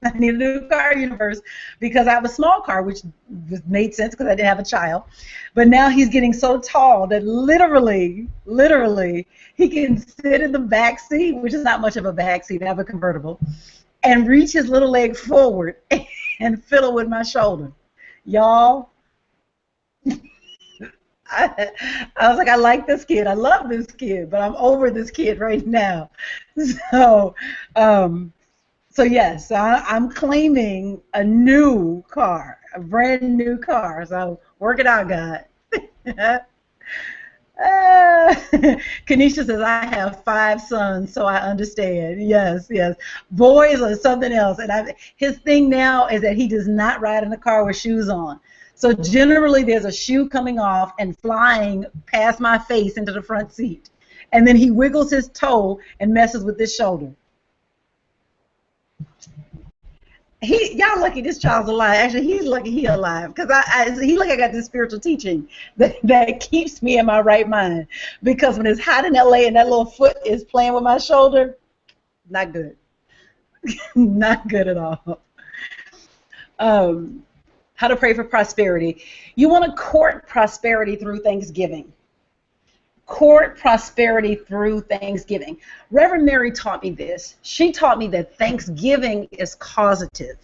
I need a new car, universe, because I have a small car, which made sense because I didn't have a child. But now he's getting so tall that literally, he can sit in the back seat, which is not much of a back seat. I have a convertible, and reach his little leg forward and fiddle with my shoulder. Y'all, I was like, I like this kid. I love this kid, but I'm over this kid right now. So yes, I'm claiming a new car, a brand new car. So work it out, God. Kanisha says, I have 5 sons, so I understand. Yes. Boys are something else. And his thing now is that he does not ride in the car with shoes on. So generally there's a shoe coming off and flying past my face into the front seat. And then he wiggles his toe and messes with his shoulder. Y'all lucky this child's alive. Actually, he's lucky he's alive, because he like I got this spiritual teaching that keeps me in my right mind. Because when it's hot in LA and that little foot is playing with my shoulder, not good. Not good at all. How to pray for prosperity. You want to court prosperity through Thanksgiving. Court prosperity through Thanksgiving. Reverend Mary taught me this. She taught me that Thanksgiving is causative.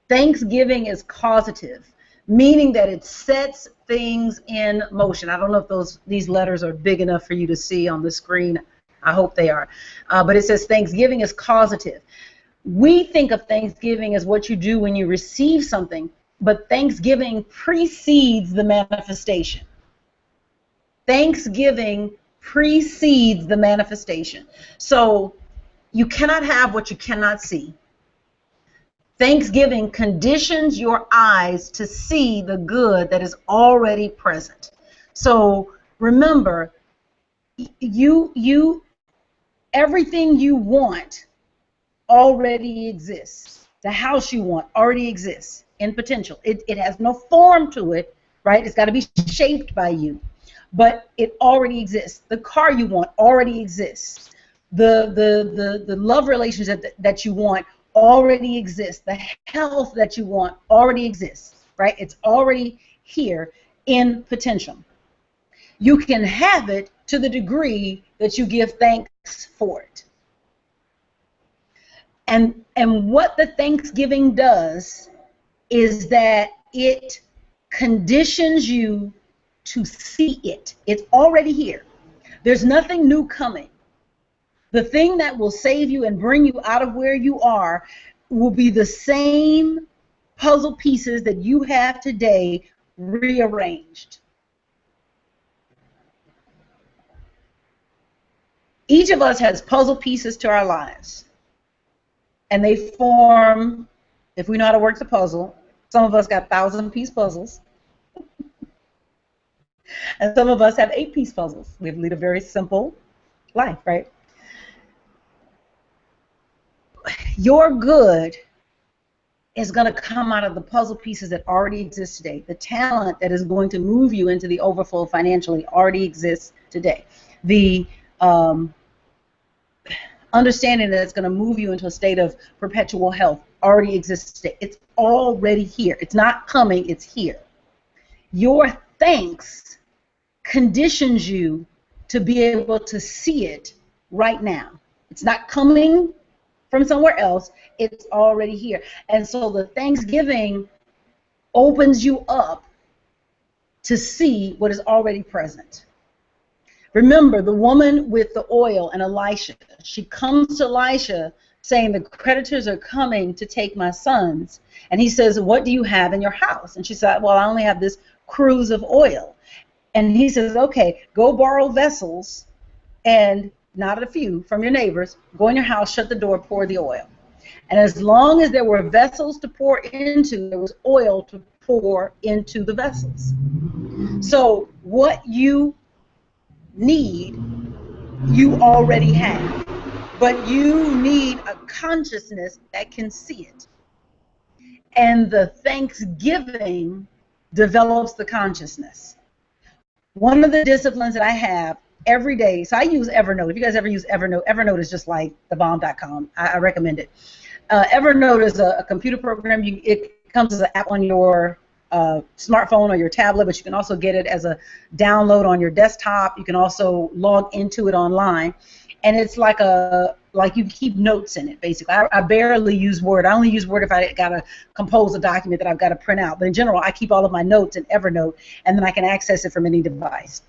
Thanksgiving is causative, meaning that it sets things in motion. I don't know if these letters are big enough for you to see on the screen. I hope they are. But it says Thanksgiving is causative. We think of Thanksgiving as what you do when you receive something, but Thanksgiving precedes the manifestation. Thanksgiving precedes the manifestation. So you cannot have what you cannot see. Thanksgiving conditions your eyes to see the good that is already present. So remember, everything you want already exists. The house you want already exists in potential. It has no form to it, right? It's got to be shaped by you. But it already exists. The car you want already exists. The love relationship that you want already exists. The health that you want already exists, right? It's already here in potential. You can have it to the degree that you give thanks for it. And what the Thanksgiving does is that it conditions you to see it. It's already here. There's nothing new coming. The thing that will save you and bring you out of where you are will be the same puzzle pieces that you have today rearranged. Each of us has puzzle pieces to our lives. And they form, if we know how to work the puzzle, some of us got 1,000-piece puzzles. And some of us have 8-piece puzzles. We lead a very simple life, right? Your good is going to come out of the puzzle pieces that already exist today. The talent that is going to move you into the overflow financially already exists today. The understanding that it's going to move you into a state of perpetual health already exists today. It's already here. It's not coming, it's here. Your thanks conditions you to be able to see it right now. It's not coming from somewhere else, it's already here. And so the Thanksgiving opens you up to see what is already present. Remember the woman with the oil and Elisha. She comes to Elisha saying, the creditors are coming to take my sons. And he says, what do you have in your house? And she said, well, I only have this cruse of oil. And he says, okay, go borrow vessels, and not a few, from your neighbors. Go in your house, shut the door, pour the oil. And as long as there were vessels to pour into, there was oil to pour into the vessels. So what you need, you already have. But you need a consciousness that can see it. And the Thanksgiving develops the consciousness. One of the disciplines that I have every day, so I use Evernote. If you guys ever use Evernote, Evernote is just like thebomb.com. I recommend it. Evernote is a computer program. It comes as an app on your smartphone or your tablet, but you can also get it as a download on your desktop. You can also log into it online. And it's like you keep notes in it, basically. I barely use Word. I only use Word if I got to compose a document that I've got to print out. But in general, I keep all of my notes in Evernote, and then I can access it from any device.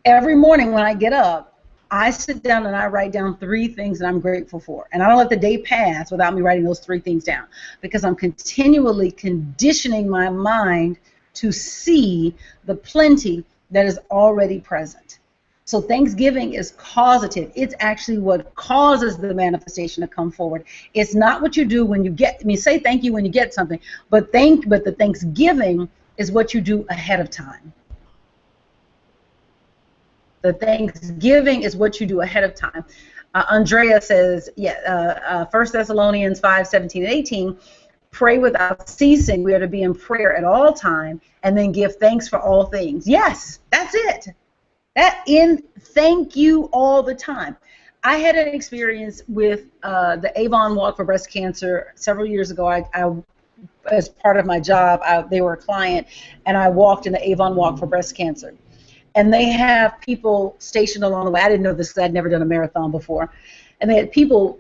Every morning when I get up, I sit down and I write down 3 things that I'm grateful for. And I don't let the day pass without me writing those 3 things down, because I'm continually conditioning my mind to see the plenty that is already present. So Thanksgiving is causative. It's actually what causes the manifestation to come forward. It's not what you do when you get, say thank you when you get something, but the Thanksgiving is what you do ahead of time. The Thanksgiving is what you do ahead of time. Andrea says, 1 Thessalonians 5:17-18, pray without ceasing. We are to be in prayer at all time, and then give thanks for all things. Yes, that's it. Thank you all the time. I had an experience with the Avon Walk for Breast Cancer several years ago. I as part of my job, they were a client, and I walked in the Avon Walk for Breast Cancer. And they have people stationed along the way. I didn't know this because I'd never done a marathon before. And they had people,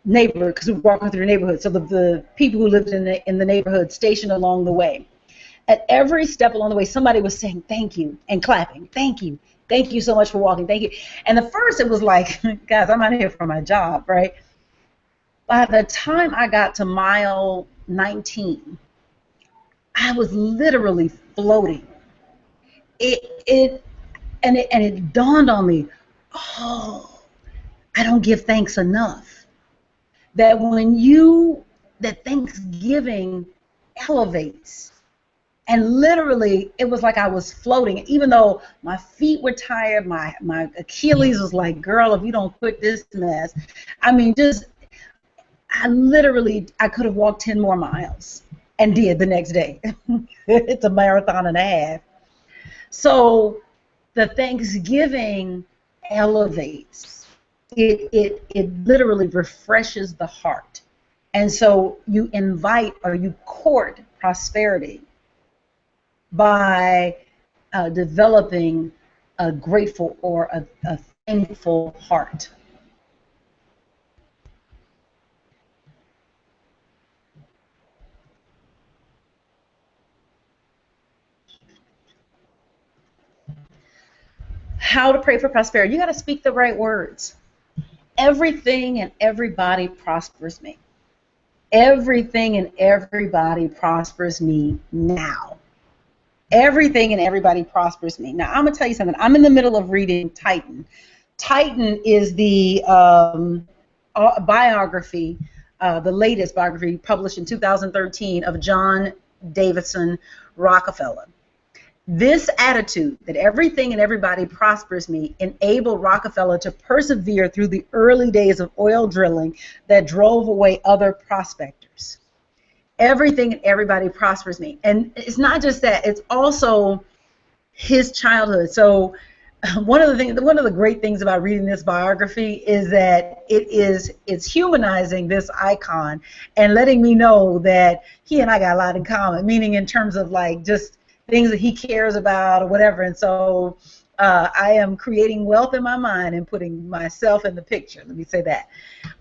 neighbors, because we were walking through the neighborhood, so the people who lived in the neighborhood stationed along the way. At every step along the way, somebody was saying thank you and clapping. Thank you so much for walking. Thank you. And at first it was like, guys, I'm out here for my job, right? By the time I got to mile 19, I was literally floating. It dawned on me, oh, I don't give thanks enough. That that Thanksgiving elevates. And literally, it was like I was floating. Even though my feet were tired, my Achilles was like, girl, if you don't quit this mess. I mean, I could have walked 10 more miles and did the next day. It's a marathon and a half. So the Thanksgiving elevates. It literally refreshes the heart. And so you invite or you court prosperity by developing a grateful or a thankful heart. How to pray for prosperity. You got to speak the right words. Everything and everybody prospers me. Everything and everybody prospers me now. Everything and everybody prospers me. Now, I'm going to tell you something. I'm in the middle of reading Titan. Titan is the biography, the latest biography published in 2013 of John Davison Rockefeller. This attitude that everything and everybody prospers me enabled Rockefeller to persevere through the early days of oil drilling that drove away other prospectors. everything and everybody prospers me. And it's not just that, it's also his childhood. So one of the great things about reading this biography is that it's humanizing this icon and letting me know that he and I got a lot in common, meaning in terms of like just things that he cares about or whatever. And so I am creating wealth in my mind and putting myself in the picture. Let me say that.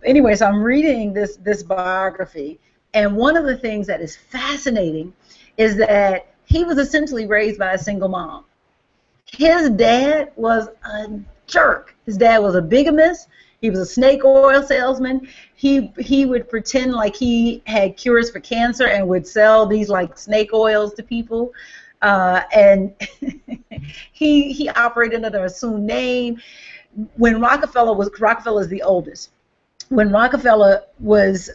Anyway, so I'm reading this biography, and one of the things that is fascinating is that he was essentially raised by a single mom. His dad was a jerk. His dad was a bigamist. He was a snake oil salesman. He would pretend like he had cures for cancer and would sell these like snake oils to people. And he operated under an assumed name. When Rockefeller's the oldest. When Rockefeller was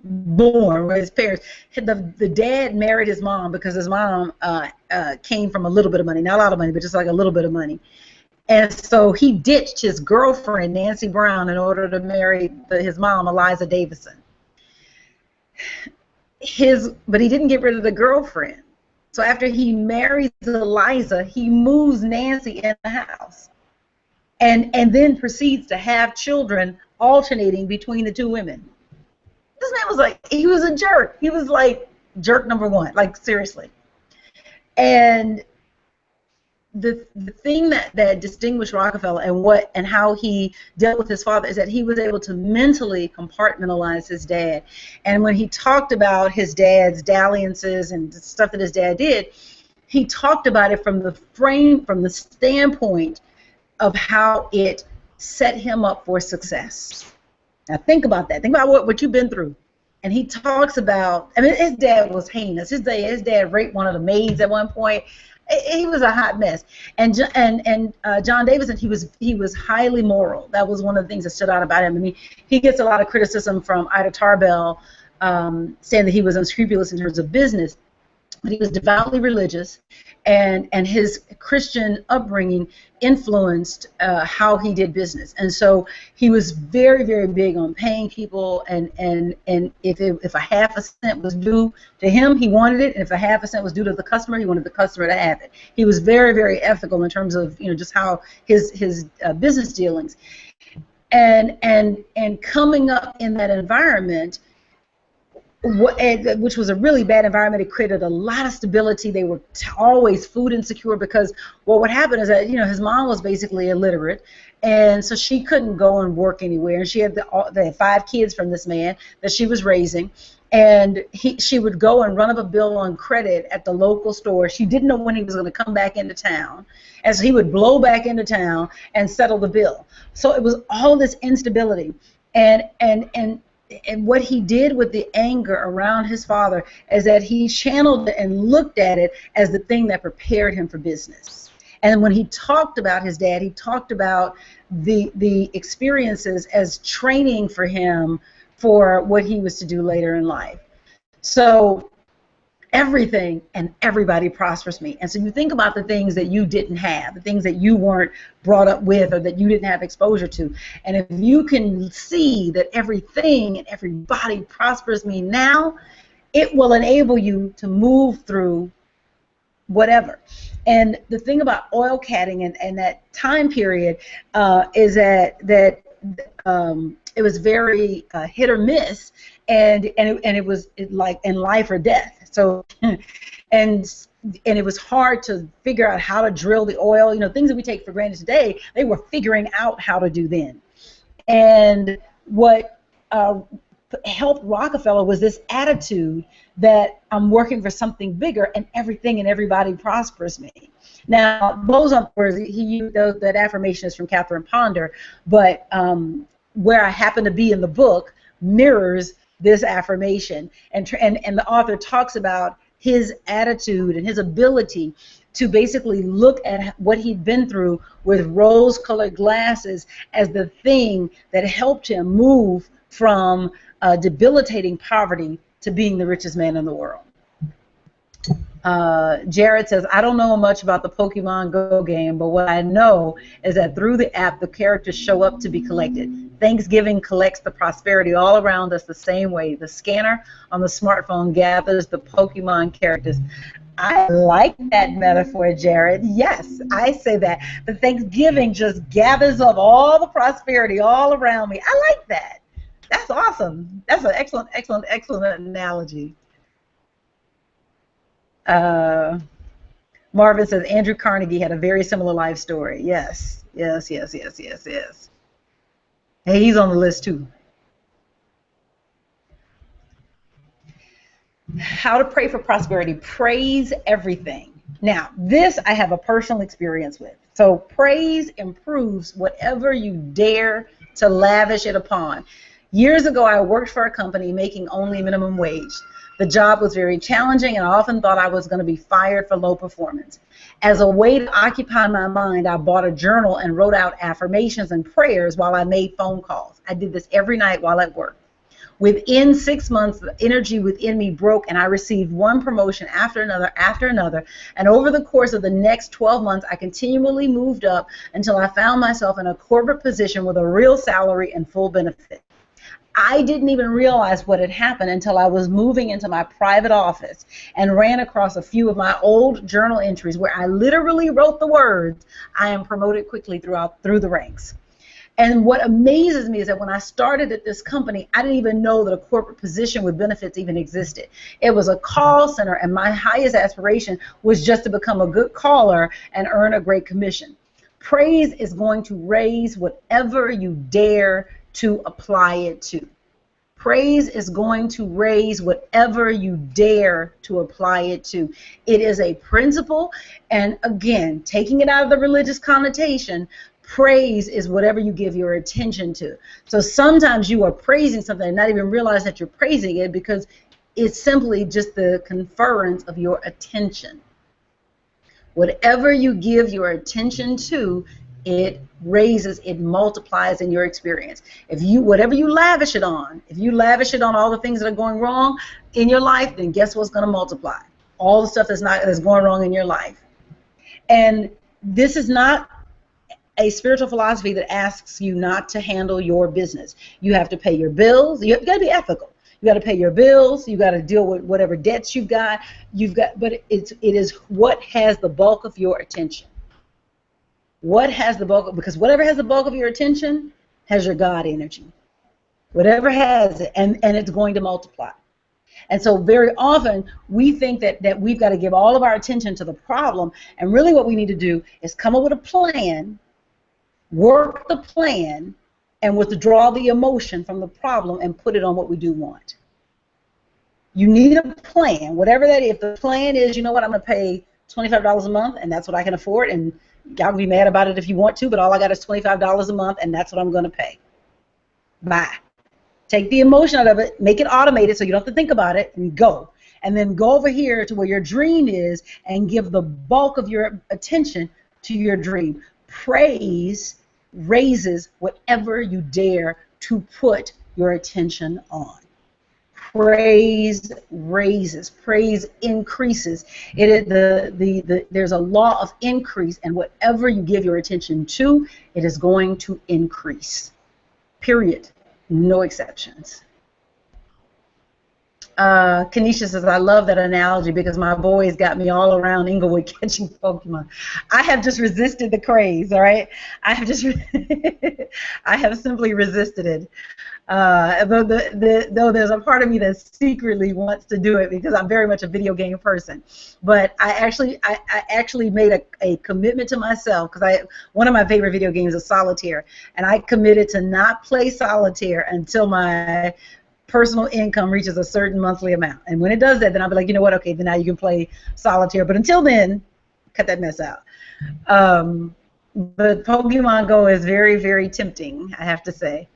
born with his parents, the dad married his mom because his mom came from a little bit of money, not a lot of money, but just like a little bit of money. And so he ditched his girlfriend, Nancy Brown, in order to marry his mom, Eliza Davison. But he didn't get rid of the girlfriend. So after he marries Eliza, he moves Nancy in the house. And then proceeds to have children alternating between the two women. This man was like, he was a jerk. He was like jerk number one, like seriously. And the thing that distinguished Rockefeller and how he dealt with his father is that he was able to mentally compartmentalize his dad. And when he talked about his dad's dalliances and stuff that his dad did, he talked about it from the standpoint of how it set him up for success. Now think about that. Think about what you've been through. And he talks about, I mean, his dad was heinous. His dad raped one of the maids at one point. He was a hot mess. And John Davison, he was highly moral. That was one of the things that stood out about him. I mean, he gets a lot of criticism from Ida Tarbell, saying that he was unscrupulous in terms of business. But he was devoutly religious, and his Christian upbringing influenced how he did business. And so he was very, very big on paying people, and if a half a cent was due to him, he wanted it, and if a half a cent was due to the customer, he wanted the customer to have it. He was very, very ethical in terms of just how his business dealings, and coming up in that environment, which was a really bad environment. It created a lot of stability. They were always food insecure because what would happen is that his mom was basically illiterate, and so she couldn't go and work anywhere. And she had they had 5 kids from this man that she was raising, and she would go and run up a bill on credit at the local store. She didn't know when he was going to come back into town, and so he would blow back into town and settle the bill. So it was all this instability, and what he did with the anger around his father is that he channeled it and looked at it as the thing that prepared him for business. And when he talked about his dad, he talked about the experiences as training for him for what he was to do later in life. So everything and everybody prospers me. And so you think about the things that you didn't have, the things that you weren't brought up with or that you didn't have exposure to. And if you can see that everything and everybody prospers me now, it will enable you to move through whatever. And the thing about oil catting and that time period is that it was very hit or miss, and it was like in life or death. So, and it was hard to figure out how to drill the oil. Things that we take for granted today, they were figuring out how to do then. And what helped Rockefeller was this attitude that I'm working for something bigger, and everything and everybody prospers me. Now, those aren't words. That affirmation is from Catherine Ponder, but where I happen to be in the book mirrors this affirmation, and the author talks about his attitude and his ability to basically look at what he'd been through with rose-colored glasses as the thing that helped him move from debilitating poverty to being the richest man in the world. Jared says, I don't know much about the Pokemon Go game, but what I know is that through the app, the characters show up to be collected. Thanksgiving collects the prosperity all around us the same way. The scanner on the smartphone gathers the Pokemon characters. I like that metaphor, Jared. Yes, I say that. The Thanksgiving just gathers up all the prosperity all around me. I like that. That's awesome. That's an excellent, excellent, excellent analogy. Uh, Marvin says Andrew Carnegie had a very similar life story. Yes, yes, yes, yes, yes, yes. Hey, he's on the list too. How to pray for prosperity. Praise everything. Now, this I have a personal experience with. So, praise improves whatever you dare to lavish it upon. Years ago, I worked for a company making only minimum wage. The job was very challenging, and I often thought I was going to be fired for low performance. As a way to occupy my mind, I bought a journal and wrote out affirmations and prayers while I made phone calls. I did this every night while at work. Within 6 months, the energy within me broke, and I received one promotion after another after another. And over the course of the next 12 months, I continually moved up until I found myself in a corporate position with a real salary and full benefit. I didn't even realize what had happened until I was moving into my private office and ran across a few of my old journal entries where I literally wrote the words, "I am promoted quickly through the ranks." And what amazes me is that when I started at this company, I didn't even know that a corporate position with benefits even existed. It was a call center, and my highest aspiration was just to become a good caller and earn a great commission. Praise is going to raise whatever you dare to apply it to. Praise is going to raise whatever you dare to apply it to. It is a principle, and again, taking it out of the religious connotation, praise is whatever you give your attention to. So sometimes you are praising something and not even realize that you're praising it because it's simply just the conference of your attention. Whatever you give your attention to, it raises, it multiplies in your experience. If you, whatever you lavish it on, if you lavish it on all the things that are going wrong in your life, then guess what's going to multiply? All the stuff that's going wrong in your life. And this is not a spiritual philosophy that asks you not to handle your business. You have to pay your bills. You got to be ethical. You got to pay your bills. You got to deal with whatever debts you've got. But it is what has the bulk of your attention. What has the bulk? Because whatever has the bulk of your attention has your God energy. Whatever has it, and it's going to multiply. And so very often we think that we've got to give all of our attention to the problem, and really what we need to do is come up with a plan, work the plan, and withdraw the emotion from the problem and put it on what we do want. You need a plan, whatever that is. If the plan is, you know what, I'm going to pay $25 a month, and that's what I can afford, and y'all can be mad about it if you want to, but all I got is $25 a month, and that's what I'm going to pay. Bye. Take the emotion out of it, make it automated so you don't have to think about it, and go. And then go over here to where your dream is and give the bulk of your attention to your dream. Praise raises whatever you dare to put your attention on. Praise raises, praise increases. It is there's a law of increase, and whatever you give your attention to, it is going to increase. Period. No exceptions. Kenesha says, I love that analogy because my boys got me all around Inglewood catching Pokemon. I have just resisted the craze, all right? I have simply resisted it. Though there's a part of me that secretly wants to do it because I'm very much a video game person. But I actually made a commitment to myself because one of my favorite video games is Solitaire, and I committed to not play Solitaire until my personal income reaches a certain monthly amount. And when it does that, then I'll be like, you know what, okay, then now you can play Solitaire. But until then, cut that mess out. But Pokemon Go is very, very tempting, I have to say.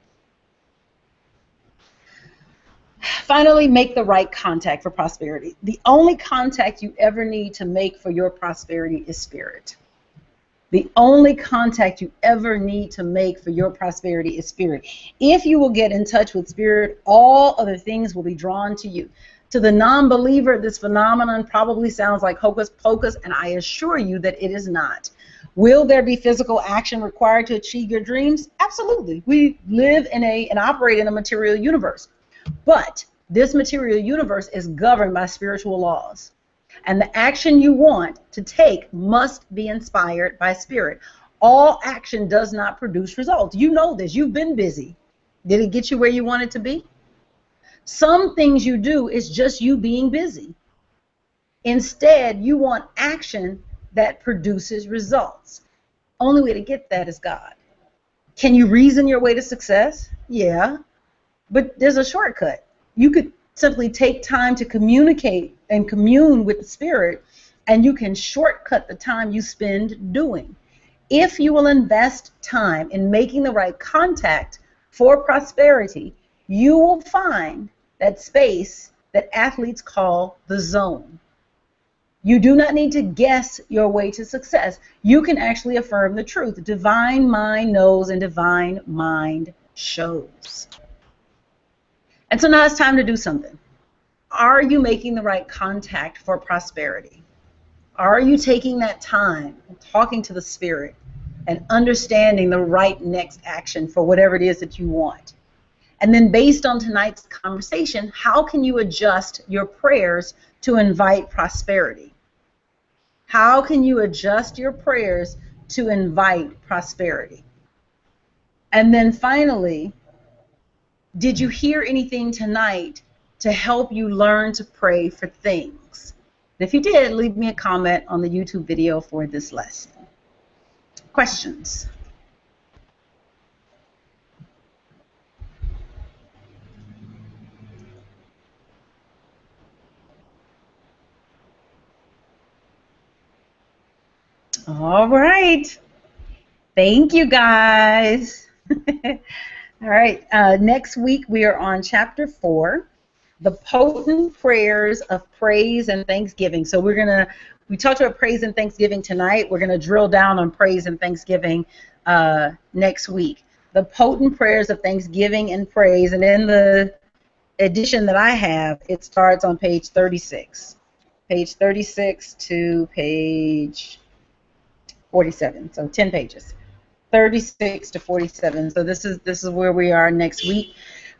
Finally, make the right contact for prosperity. The only contact you ever need to make for your prosperity is spirit. The only contact you ever need to make for your prosperity is spirit. If you will get in touch with spirit, all other things will be drawn to you. To the non-believer, this phenomenon probably sounds like hocus pocus, and I assure you that it is not. Will there be physical action required to achieve your dreams? Absolutely. We live in and operate in a material universe. But this material universe is governed by spiritual laws. And the action you want to take must be inspired by spirit. All action does not produce results. You know this. You've been busy. Did it get you where you wanted to be? Some things you do is just you being busy. Instead, you want action that produces results. Only way to get that is God. Can you reason your way to success? Yeah, but there's a shortcut. You could simply take time to communicate and commune with the Spirit, and you can shortcut the time you spend doing. If you will invest time in making the right contact for prosperity, you will find that space that athletes call the zone. You do not need to guess your way to success. You can actually affirm the truth. Divine mind knows and divine mind shows. And so now it's time to do something. Are you making the right contact for prosperity? Are you taking that time and talking to the Spirit and understanding the right next action for whatever it is that you want? And then based on tonight's conversation, how can you adjust your prayers to invite prosperity? How can you adjust your prayers to invite prosperity? And then finally, did you hear anything tonight to help you learn to pray for things? And if you did, leave me a comment on the YouTube video for this lesson. Questions? All right. Thank you, guys. All right. Next week, we are on Chapter 4, the potent prayers of praise and thanksgiving. So we talked about praise and thanksgiving tonight. We're going to drill down on praise and thanksgiving next week. The potent prayers of thanksgiving and praise. And in the edition that I have, it starts on page 36. Page 36 to page 47, so 10 pages. 36 to 47. So this is where we are next week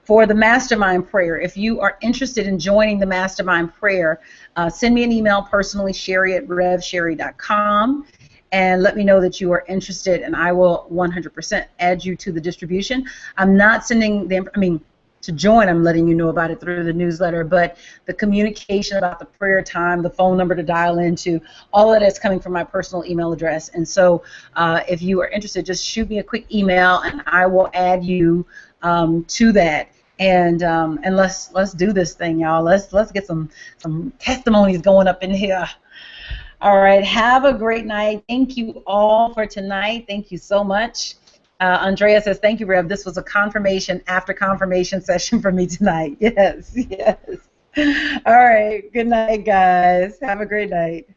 for the mastermind prayer. If you are interested in joining the mastermind prayer, send me an email personally, Sherri@revsherri.com, and let me know that you are interested, and I will 100% add you to the distribution. I'm not sending to join, I'm letting you know about it through the newsletter, but the communication about the prayer time, the phone number to dial into, all of that is coming from my personal email address. And so if you are interested, just shoot me a quick email and I will add you to that. And let's do this thing, y'all. Let's get some testimonies going up in here. All right, have a great night. Thank you all for tonight. Thank you so much. Andrea says, thank you, Rev. This was a confirmation after confirmation session for me tonight. Yes, yes. All right. Good night, guys. Have a great night.